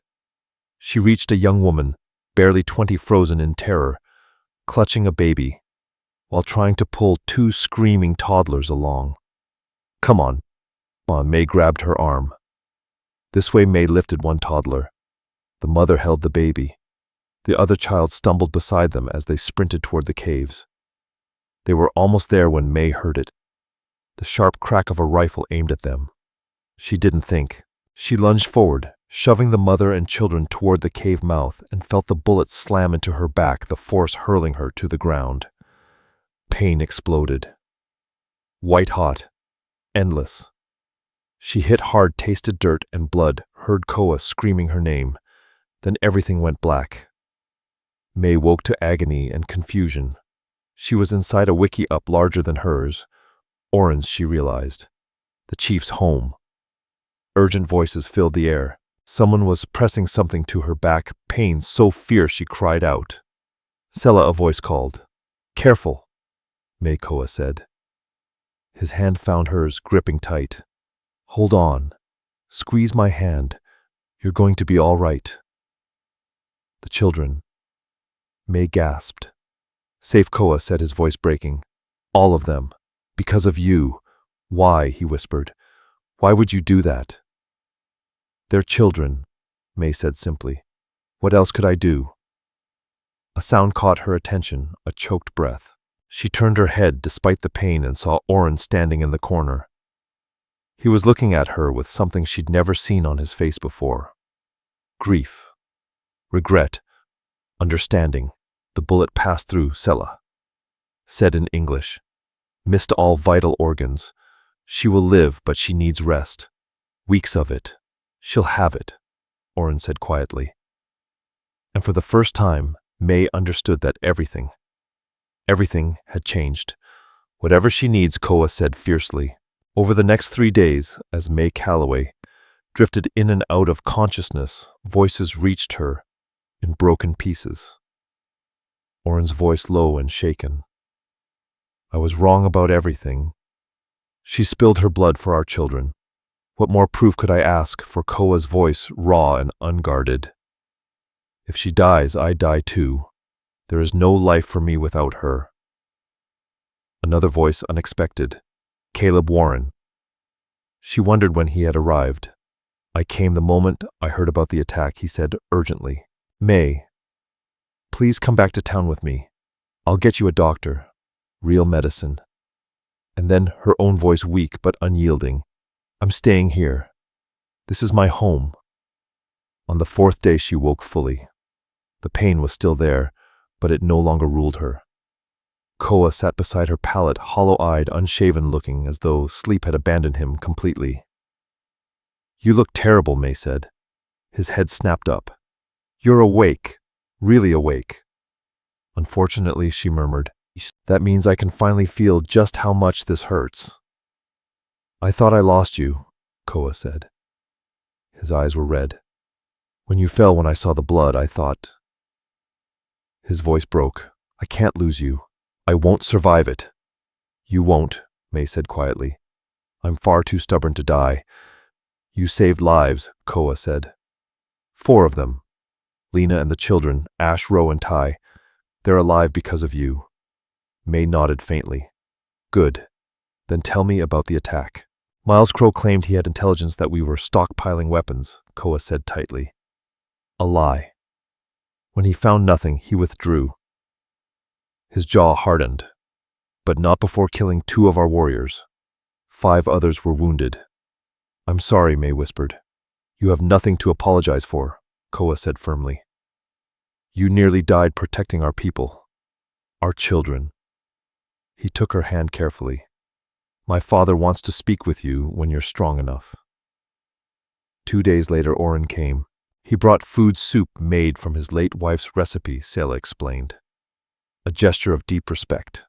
She reached a young woman, barely 20, frozen in terror, clutching a baby, while trying to pull 2 screaming toddlers along. Come on. May grabbed her arm. This way. May lifted one toddler. The mother held the baby. The other child stumbled beside them as they sprinted toward the caves. They were almost there when May heard it. The sharp crack of a rifle aimed at them. She didn't think. She lunged forward, shoving the mother and children toward the cave mouth, and felt the bullet slam into her back, the force hurling her to the ground. Pain exploded. White hot. Endless. She hit hard, tasted dirt and blood, heard Koa screaming her name. Then everything went black. May woke to agony and confusion. She was inside a wiki up larger than hers. Orin's, she realized. The chief's home. Urgent voices filled the air. Someone was pressing something to her back, pain so fierce she cried out. Sela, a voice called. Careful, May, Koa said. His hand found hers, gripping tight. Hold on. Squeeze my hand. You're going to be all right. The children. May gasped. Safe, Koa said, his voice breaking. All of them. Because of you. Why, he whispered. Why would you do that? They're children, May said simply. What else could I do? A sound caught her attention, a choked breath. She turned her head despite the pain and saw Orin standing in the corner. He was looking at her with something she'd never seen on his face before. Grief. Regret. Understanding. The bullet passed through Sela. Said in English. Missed all vital organs. She will live, but she needs rest. Weeks of it. She'll have it, Orin said quietly. And for the first time, May understood that everything had changed. Whatever she needs, Koa said fiercely. Over the next 3 days, as May Calloway drifted in and out of consciousness, voices reached her in broken pieces. Orin's voice low and shaken. I was wrong about everything. She spilled her blood for our children. What more proof could I ask? For Koa's voice raw and unguarded. If she dies, I die too. There is no life for me without her. Another voice, unexpected. Caleb Warren. She wondered when he had arrived. I came the moment I heard about the attack, he said urgently. May, please come back to town with me. I'll get you a doctor. Real medicine. And then her own voice weak but unyielding. I'm staying here. This is my home. On the 4th day she woke fully. The pain was still there, but it no longer ruled her. Koa sat beside her pallet, hollow-eyed, unshaven looking, as though sleep had abandoned him completely. You look terrible, May said. His head snapped up. You're awake. Really awake. Unfortunately, she murmured. That means I can finally feel just how much this hurts. I thought I lost you, Koa said. His eyes were red. When you fell, when I saw the blood, I thought... His voice broke. I can't lose you. I won't survive it. You won't, May said quietly. I'm far too stubborn to die. You saved lives, Koa said. 4 of them. Lena and the children, Ash, Ro, and Ty. They're alive because of you. May nodded faintly. Good. Then tell me about the attack. Miles Crow claimed he had intelligence that we were stockpiling weapons, Koa said tightly. A lie. When he found nothing, he withdrew. His jaw hardened. But not before killing 2 of our warriors. 5 others were wounded. I'm sorry, May whispered. You have nothing to apologize for, Koa said firmly. You nearly died protecting our people. Our children. He took her hand carefully. My father wants to speak with you when you're strong enough. 2 days later, Orin came. He brought food soup made from his late wife's recipe, Sela explained. A gesture of deep respect.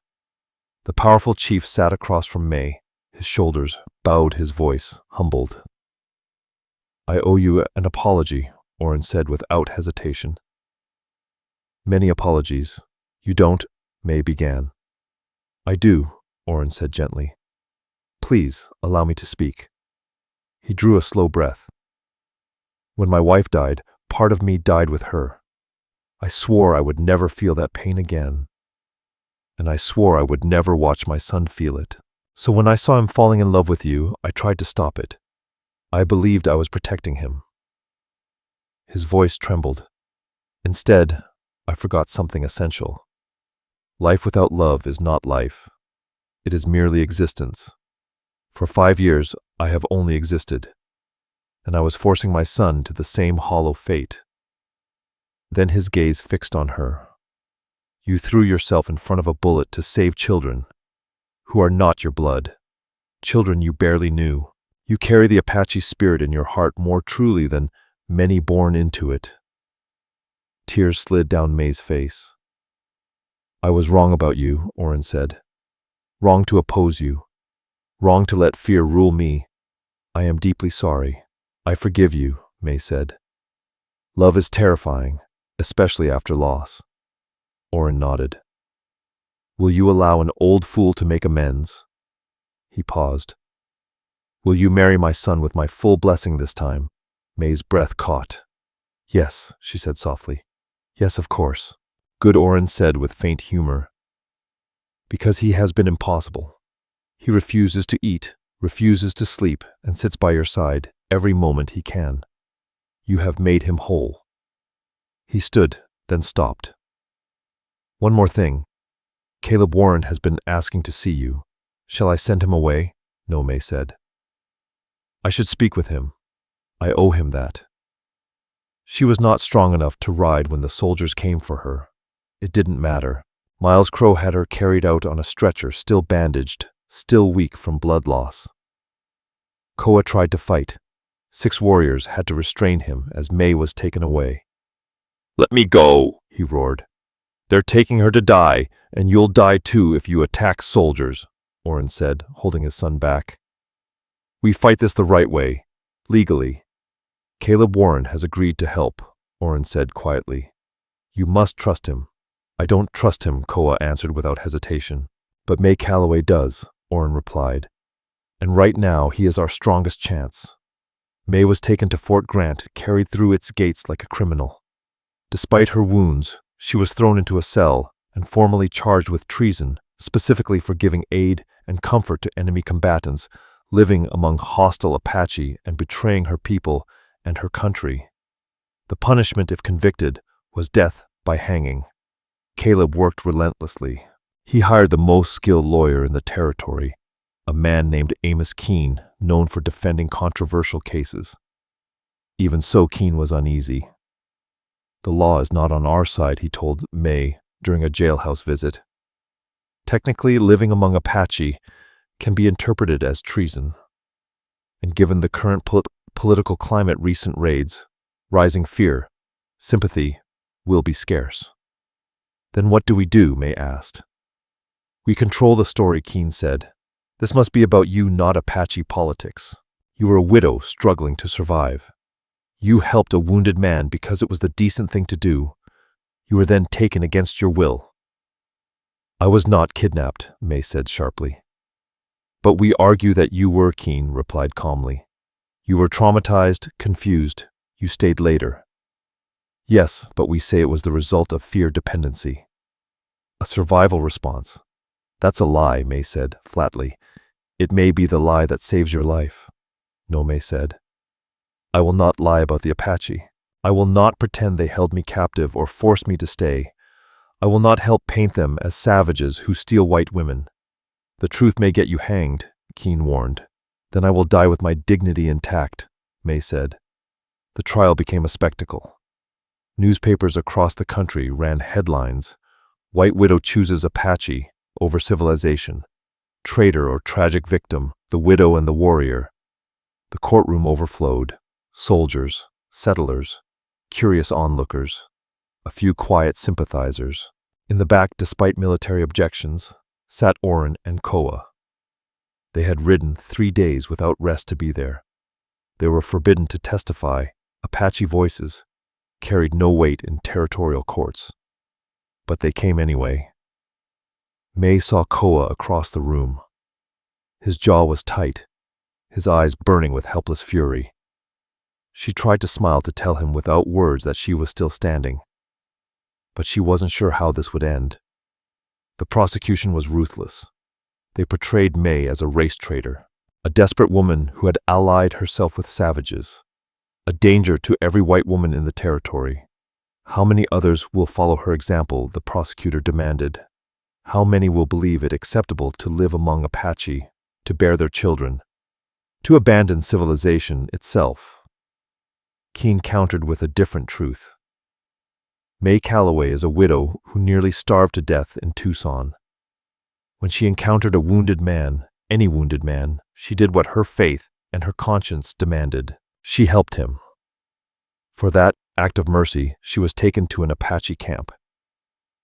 The powerful chief sat across from May, his shoulders bowed, his voice humbled. I owe you an apology, Orin said without hesitation. Many apologies. You don't, May began. I do, Orin said gently. Please, allow me to speak. He drew a slow breath. When my wife died, part of me died with her. I swore I would never feel that pain again. And I swore I would never watch my son feel it. So when I saw him falling in love with you, I tried to stop it. I believed I was protecting him. His voice trembled. Instead, I forgot something essential. Life without love is not life. It is merely existence. For 5 years, I have only existed. and I was forcing my son to the same hollow fate. Then his gaze fixed on her. You threw yourself in front of a bullet to save children who are not your blood, children you barely knew. You carry the Apache spirit in your heart more truly than many born into it. Tears slid down May's face. I was wrong about you, Oren said. Wrong to oppose you. Wrong to let fear rule me. I am deeply sorry. I forgive you, May said. Love is terrifying, especially after loss. Oren nodded. Will you allow an old fool to make amends? He paused. Will you marry my son with my full blessing this time? May's breath caught. Yes, she said softly. Yes, of course. Good, Oren said with faint humor. Because he has been impossible. He refuses to eat, refuses to sleep, and sits by your side every moment he can. You have made him whole. He stood, then stopped. One more thing. Caleb Warren has been asking to see you. Shall I send him away? No, May said. I should speak with him. I owe him that. She was not strong enough to ride when the soldiers came for her. It didn't matter. Miles Crow had her carried out on a stretcher, still bandaged, still weak from blood loss. Koa tried to fight. 6 warriors had to restrain him as May was taken away. Let me go, he roared. They're taking her to die, and you'll die too if you attack soldiers, Oren said, holding his son back. We fight this the right way, legally. Caleb Warren has agreed to help, Oren said quietly. You must trust him. I don't trust him, Koa answered without hesitation. But May Calloway does, Oren replied. And right now he is our strongest chance. May was taken to Fort Grant, carried through its gates like a criminal. Despite her wounds, she was thrown into a cell and formally charged with treason, specifically for giving aid and comfort to enemy combatants living among hostile Apache and betraying her people and her country. The punishment, if convicted, was death by hanging. Caleb worked relentlessly. He hired the most skilled lawyer in the territory, a man named Amos Keene, known for defending controversial cases. Even so, Keene was uneasy. The law is not on our side, he told May during a jailhouse visit. Technically, living among Apache can be interpreted as treason. And given the current political climate, recent raids, rising fear, sympathy will be scarce. Then what do we do? May asked. We control the story, Keene said. This must be about you, not Apache politics. You were a widow struggling to survive. You helped a wounded man because it was the decent thing to do. You were then taken against your will. I was not kidnapped, May said sharply. But we argue that you were, Keene replied calmly. You were traumatized, confused. You stayed later. Yes, but we say it was the result of fear dependency. A survival response. That's a lie, May said flatly. It may be the lie that saves your life. No, May said. I will not lie about the Apache. I will not pretend they held me captive or forced me to stay. I will not help paint them as savages who steal white women. The truth may get you hanged, Keene warned. Then I will die with my dignity intact, May said. The trial became a spectacle. Newspapers across the country ran headlines. White widow chooses Apache over civilization. Traitor or tragic victim, the widow and the warrior. The courtroom overflowed. Soldiers, settlers, curious onlookers, a few quiet sympathizers. In the back, despite military objections, sat Oren and Koa. They had ridden 3 days without rest to be there. They were forbidden to testify. Apache voices carried no weight in territorial courts. But they came anyway. May saw Koa across the room. His jaw was tight, his eyes burning with helpless fury. She tried to smile to tell him without words that she was still standing. But she wasn't sure how this would end. The prosecution was ruthless. They portrayed May as a race traitor, a desperate woman who had allied herself with savages, a danger to every white woman in the territory. How many others will follow her example, the prosecutor demanded. How many will believe it acceptable to live among Apache, to bear their children, to abandon civilization itself? Keene countered with a different truth. May Calloway is a widow who nearly starved to death in Tucson. When she encountered a wounded man, any wounded man, she did what her faith and her conscience demanded. She helped him. For that act of mercy, she was taken to an Apache camp.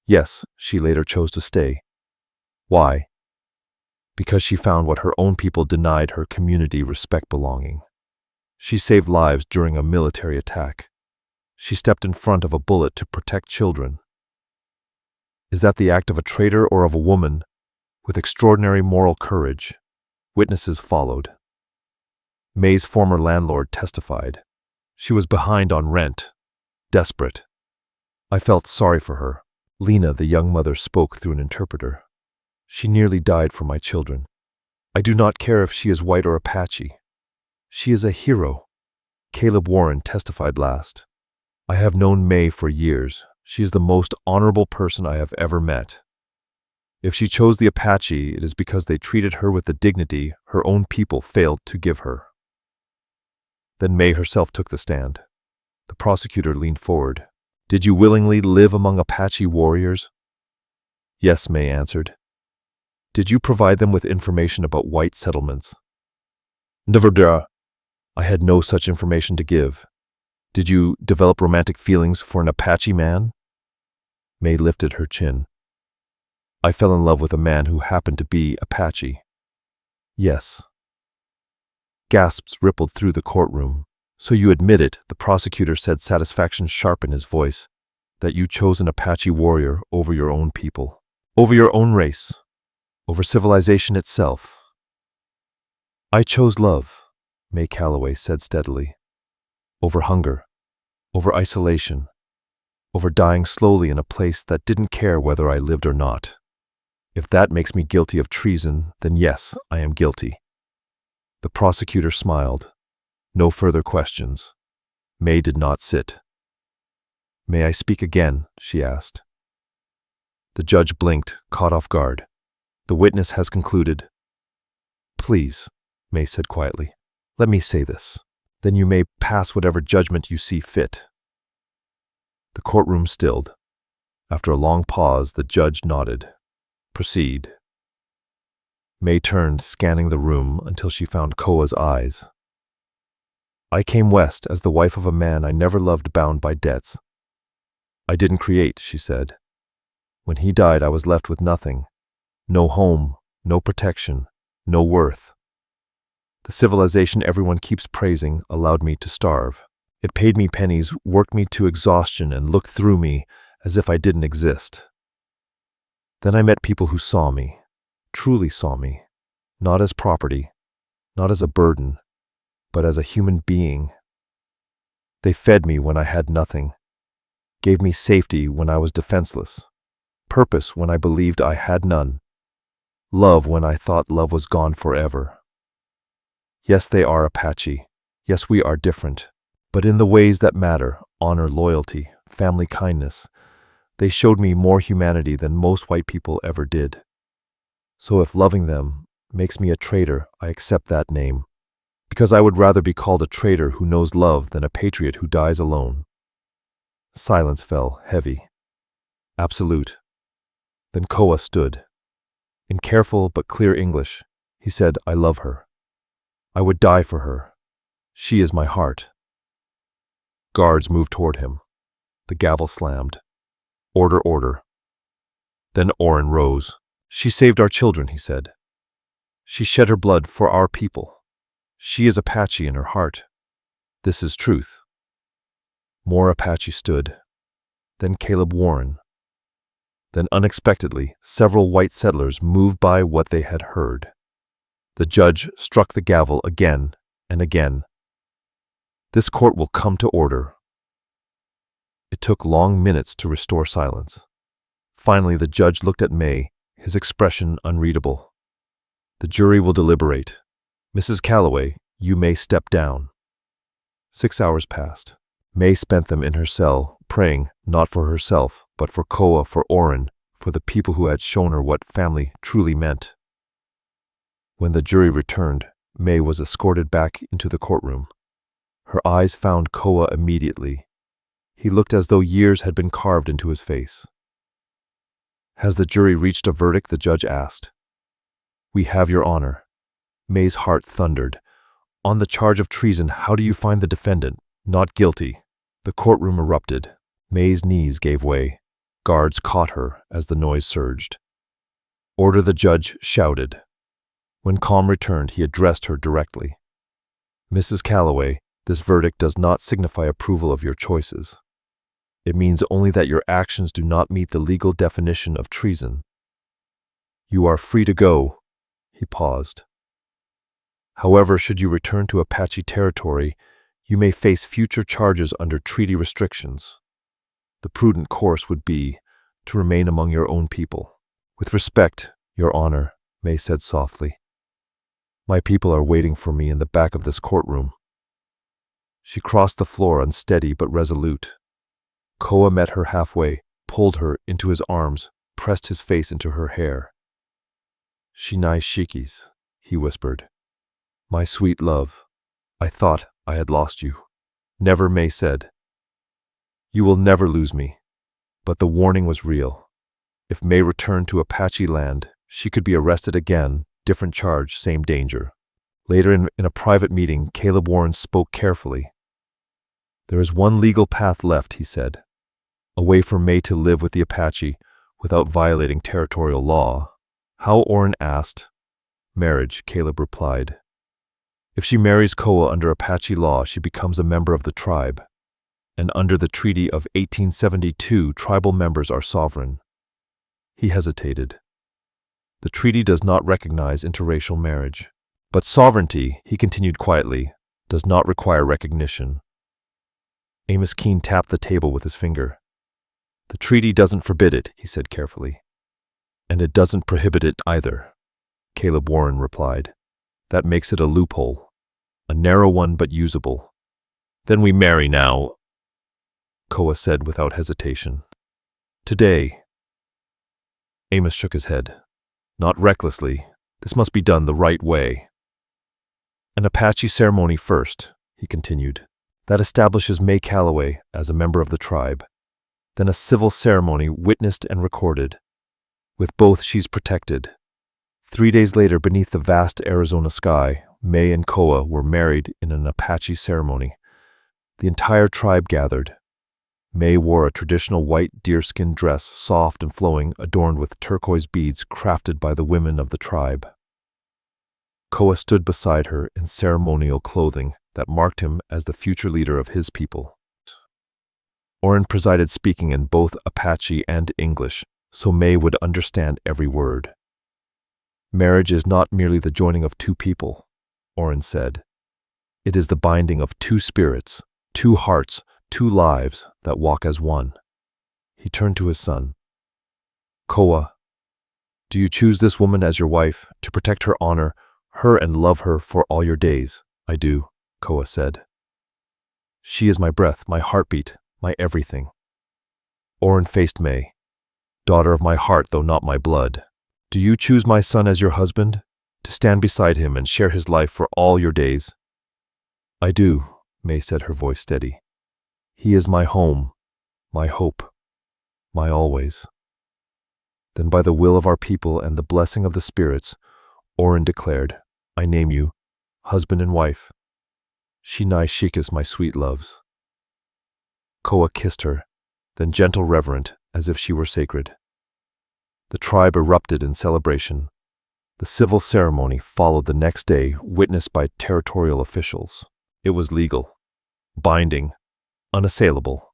Yes, she later chose to stay. Why? Because she found what her own people denied her community: respect, belonging. She saved lives during a military attack. She stepped in front of a bullet to protect children. Is that the act of a traitor or of a woman with extraordinary moral courage? Witnesses followed. May's former landlord testified. She was behind on rent, desperate. I felt sorry for her. Lena, the young mother, spoke through an interpreter. She nearly died for my children. I do not care if she is white or Apache. She is a hero. Caleb Warren testified last. I have known May for years. She is the most honorable person I have ever met. If she chose the Apache, it is because they treated her with the dignity her own people failed to give her. Then May herself took the stand. The prosecutor leaned forward. Did you willingly live among Apache warriors? Yes, May answered. Did you provide them with information about white settlements? Never. I had no such information to give. Did you develop romantic feelings for an Apache man? May lifted her chin. I fell in love with a man who happened to be Apache. Yes. Gasps rippled through the courtroom. So you admit it, the prosecutor said, satisfaction sharp in his voice, that you chose an Apache warrior over your own people, over your own race, over civilization itself. I chose love, May Calloway said steadily, over hunger, over isolation, over dying slowly in a place that didn't care whether I lived or not. If that makes me guilty of treason, then yes, I am guilty. The prosecutor smiled. No further questions. May did not sit. May I speak again? She asked. The judge blinked, caught off guard. The witness has concluded. Please, May said quietly, let me say this. Then you may pass whatever judgment you see fit. The courtroom stilled. After a long pause, the judge nodded. Proceed. May turned, scanning the room until she found Koa's eyes. I came west as the wife of a man I never loved, bound by debts. I didn't create, she said. When he died, I was left with nothing. No home, no protection, no worth. The civilization everyone keeps praising allowed me to starve. It paid me pennies, worked me to exhaustion, and looked through me as if I didn't exist. Then I met people who saw me, truly saw me, not as property, not as a burden, but as a human being. They fed me when I had nothing, gave me safety when I was defenseless, purpose when I believed I had none, love when I thought love was gone forever. Yes, they are Apache. Yes, we are different. But in the ways that matter, honor, loyalty, family, kindness, they showed me more humanity than most white people ever did. So if loving them makes me a traitor, I accept that name, because I would rather be called a traitor who knows love than a patriot who dies alone. Silence fell, heavy, absolute. Then Koa stood. In careful but clear English, he said, I love her. I would die for her. She is my heart. Guards moved toward him. The gavel slammed. Order, order. Then Orrin rose. She saved our children, he said. She shed her blood for our people. She is Apache in her heart. This is truth. More Apache stood. Then Caleb Warren. Then unexpectedly, several white settlers moved by what they had heard. The judge struck the gavel again and again. This court will come to order. It took long minutes to restore silence. Finally, the judge looked at May, his expression unreadable. The jury will deliberate. Mrs. Calloway, you may step down. 6 hours passed. May spent them in her cell, praying not for herself, but for Koa, for Orrin, for the people who had shown her what family truly meant. When the jury returned, May was escorted back into the courtroom. Her eyes found Koa immediately. He looked as though years had been carved into his face. "Has the jury reached a verdict?" the judge asked. "We have, Your Honor." May's heart thundered. "On the charge of treason, how do you find the defendant?" "Not guilty." The courtroom erupted. May's knees gave way. Guards caught her as the noise surged. "Order," the judge shouted. When calm returned, he addressed her directly. "Mrs. Calloway, this verdict does not signify approval of your choices. It means only that your actions do not meet the legal definition of treason. You are free to go." He paused. "However, should you return to Apache territory, you may face future charges under treaty restrictions. The prudent course would be to remain among your own people." "With respect, Your Honor," May said softly. "My people are waiting for me in the back of this courtroom." She crossed the floor, unsteady but resolute. Koa met her halfway, pulled her into his arms, pressed his face into her hair. "Shinai Shikis," he whispered. "My sweet love, I thought I had lost you." "Never," May said. "You will never lose me." But the warning was real. If May returned to Apache land, she could be arrested again, different charge, same danger. Later in a private meeting, Caleb Warren spoke carefully. "There is one legal path left," he said. "A way for May to live with the Apache without violating territorial law." "How?" Orrin asked. "Marriage," Caleb replied. "If she marries Koa under Apache law, she becomes a member of the tribe. And under the Treaty of 1872, tribal members are sovereign." He hesitated. "The treaty does not recognize interracial marriage. But sovereignty," he continued quietly, "does not require recognition." Amos Keene tapped the table with his finger. "The treaty doesn't forbid it," he said carefully. "And it doesn't prohibit it either," Caleb Warren replied. "That makes it a loophole. A narrow one, but usable." "Then we marry now," Koa said without hesitation. "Today." Amos shook his head. "Not recklessly. This must be done the right way." "An Apache ceremony first," he continued. "That establishes May Calloway as a member of the tribe. Then a civil ceremony witnessed and recorded. With both, she's protected. 3 days later, beneath the vast Arizona sky, May and Koa were married in an Apache ceremony. The entire tribe gathered. May wore a traditional white deerskin dress, soft and flowing, adorned with turquoise beads crafted by the women of the tribe. Koa stood beside her in ceremonial clothing that marked him as the future leader of his people. Orrin presided, speaking in both Apache and English, so May would understand every word. "Marriage is not merely the joining of two people," Orrin said. "It is the binding of two spirits, two hearts, two lives that walk as one." He turned to his son. "Koa, do you choose this woman as your wife, to protect her honor, her and love her for all your days?" "I do," Koa said. "She is my breath, my heartbeat, my everything." Orrin faced May. "Daughter of my heart, though not my blood. Do you choose my son as your husband, to stand beside him and share his life for all your days?" "I do," May said, her voice steady. "He is my home, my hope, my always." "Then by the will of our people and the blessing of the spirits," Orrin declared, "I name you husband and wife. Shinai Shikas, my sweet loves." Koa kissed her, then gentle reverent, as if she were sacred. The tribe erupted in celebration. The civil ceremony followed the next day, witnessed by territorial officials. It was legal, binding, unassailable.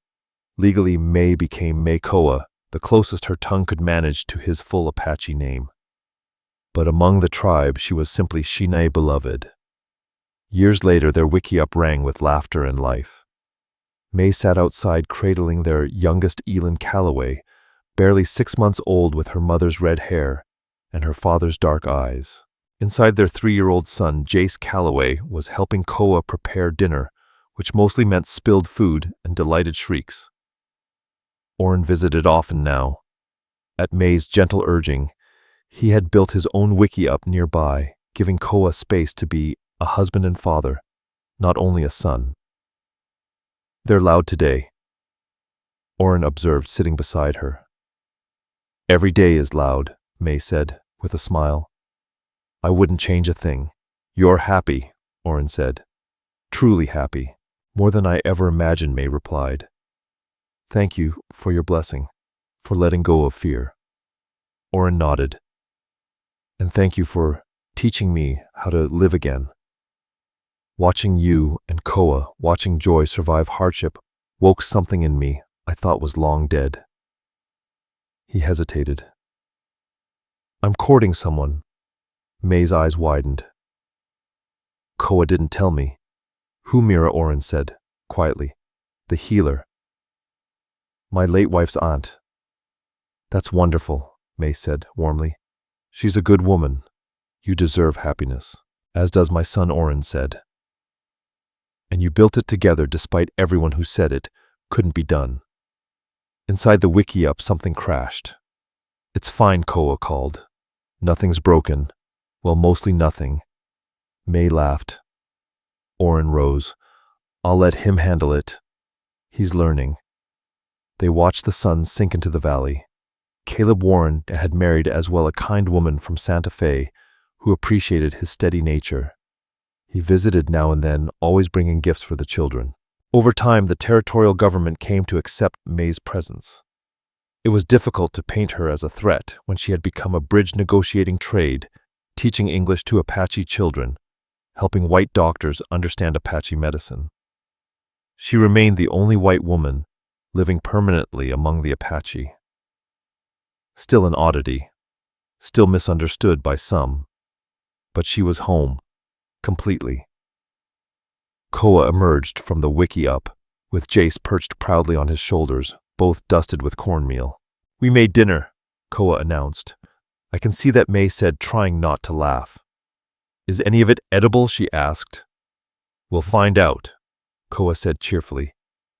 Legally, May became May Koa, the closest her tongue could manage to his full Apache name. But among the tribe, she was simply Shinai Beloved. Years later, their wickiup rang with laughter and life. May sat outside cradling their youngest Elin Calloway, barely 6 months old, with her mother's red hair and her father's dark eyes. Inside, their 3-year-old son, Jace Calloway, was helping Koa prepare dinner, which mostly meant spilled food and delighted shrieks. Orrin visited often now. At May's gentle urging, he had built his own wickiup nearby, giving Koa space to be a husband and father, not only a son. They're loud today, Oren observed, sitting beside her. Every day is loud, May said, with a smile. I wouldn't change a thing. You're happy, Oren said. Truly happy. More than I ever imagined, May replied. Thank you for your blessing, for letting go of fear. Oren nodded. And thank you for teaching me how to live again. Watching you and Koa, watching Joy survive hardship, woke something in me I thought was long dead. He hesitated. I'm courting someone. May's eyes widened. Koa didn't tell me. Who, Mira? Oren said, quietly. The healer. My late wife's aunt. That's wonderful, May said, warmly. She's a good woman. You deserve happiness, as does my son, Oren said. And you built it together despite everyone who said it couldn't be done. Inside the wiki-up, something crashed. It's fine, Koa called. Nothing's broken. Well, mostly nothing. May laughed. Oren rose. I'll let him handle it. He's learning. They watched the sun sink into the valley. Caleb Warren had married as well a kind woman from Santa Fe who appreciated his steady nature. He visited now and then, always bringing gifts for the children. Over time, the territorial government came to accept May's presence. It was difficult to paint her as a threat when she had become a bridge negotiating trade, teaching English to Apache children, helping white doctors understand Apache medicine. She remained the only white woman living permanently among the Apache. Still an oddity, still misunderstood by some, but she was home, completely. Koa emerged from the wiki-up, with Jace perched proudly on his shoulders, both dusted with cornmeal. We made dinner, Koa announced. I can see that, May said, trying not to laugh. Is any of it edible? She asked. We'll find out, Koa said cheerfully.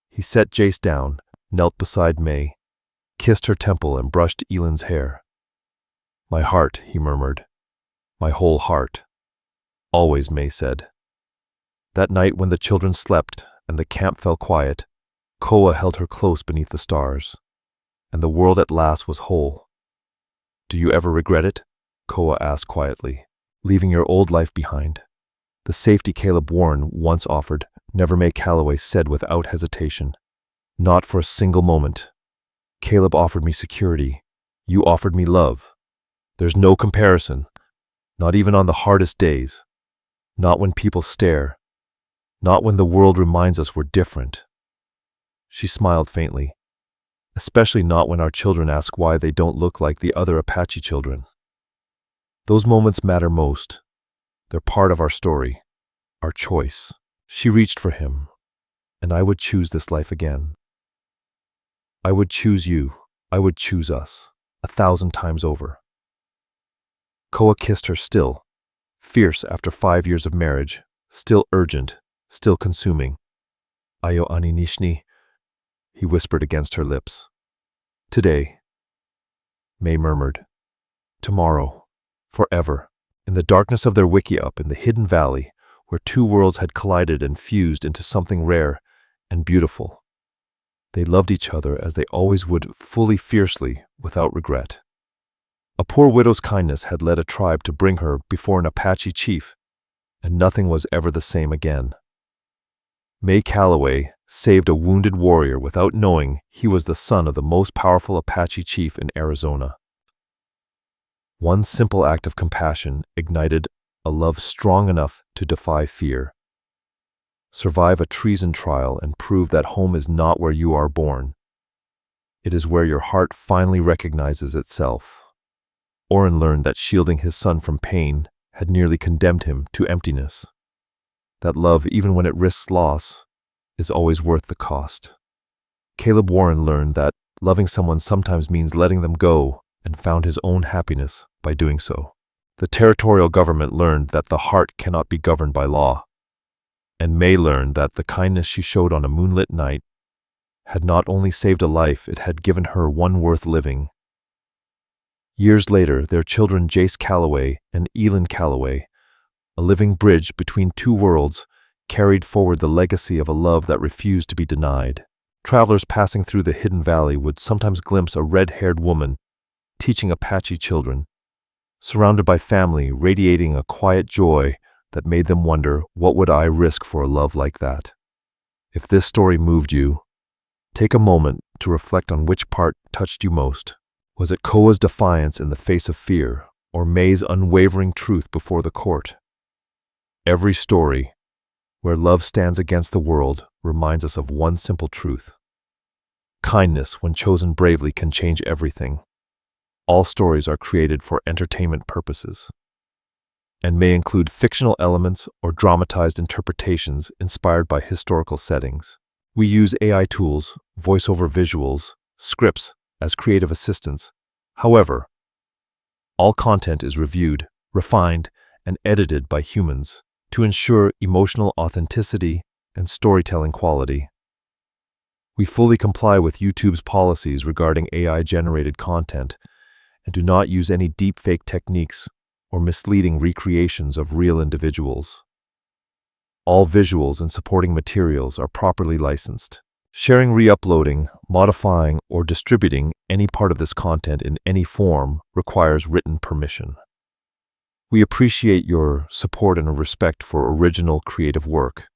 He set Jace down, knelt beside May, kissed her temple and brushed Elin's hair. My heart, he murmured. My whole heart. Always, May said. That night when the children slept and the camp fell quiet, Koa held her close beneath the stars, and the world at last was whole. Do you ever regret it? Koa asked quietly. Leaving your old life behind. The safety Caleb Warren once offered, never May Calloway said without hesitation. Not for a single moment. Caleb offered me security. You offered me love. There's no comparison. Not even on the hardest days. Not when people stare. Not when the world reminds us we're different. She smiled faintly. Especially not when our children ask why they don't look like the other Apache children. Those moments matter most. They're part of our story, our choice. She reached for him, and I would choose this life again. I would choose you. I would choose us, 1,000 times over. Koa kissed her still, fierce after 5 years of marriage, still urgent, still consuming. Ayo ani nishni, he whispered against her lips. Today, May murmured. Tomorrow, forever, in the darkness of their wiki-up in the hidden valley, where two worlds had collided and fused into something rare and beautiful. They loved each other as they always would, fully, fiercely, without regret. A poor widow's kindness had led a tribe to bring her before an Apache chief, and nothing was ever the same again. May Calloway saved a wounded warrior without knowing he was the son of the most powerful Apache chief in Arizona. One simple act of compassion ignited a love strong enough to defy fear. Survive a treason trial and prove that home is not where you are born. It is where your heart finally recognizes itself. Oren learned that shielding his son from pain had nearly condemned him to emptiness. That love, even when it risks loss, is always worth the cost. Caleb Warren learned that loving someone sometimes means letting them go, and found his own happiness by doing so. The territorial government learned that the heart cannot be governed by law. And May learned that the kindness she showed on a moonlit night had not only saved a life, it had given her one worth living. Years later, their children Jace Calloway and Elin Calloway, a living bridge between two worlds, carried forward the legacy of a love that refused to be denied. Travelers passing through the hidden valley would sometimes glimpse a red-haired woman teaching Apache children, surrounded by family, radiating a quiet joy that made them wonder, what would I risk for a love like that? If this story moved you, take a moment to reflect on which part touched you most. Was it Koa's defiance in the face of fear, or May's unwavering truth before the court? Every story, where love stands against the world, reminds us of one simple truth. Kindness, when chosen bravely, can change everything. All stories are created for entertainment purposes and may include fictional elements or dramatized interpretations inspired by historical settings. We use AI tools, voiceover visuals, scripts as creative assistants. However, all content is reviewed, refined, and edited by humans to ensure emotional authenticity and storytelling quality. We fully comply with YouTube's policies regarding AI-generated content and do not use any deepfake techniques or misleading recreations of real individuals. All visuals and supporting materials are properly licensed. Sharing, re-uploading, modifying, or distributing any part of this content in any form requires written permission. We appreciate your support and respect for original creative work.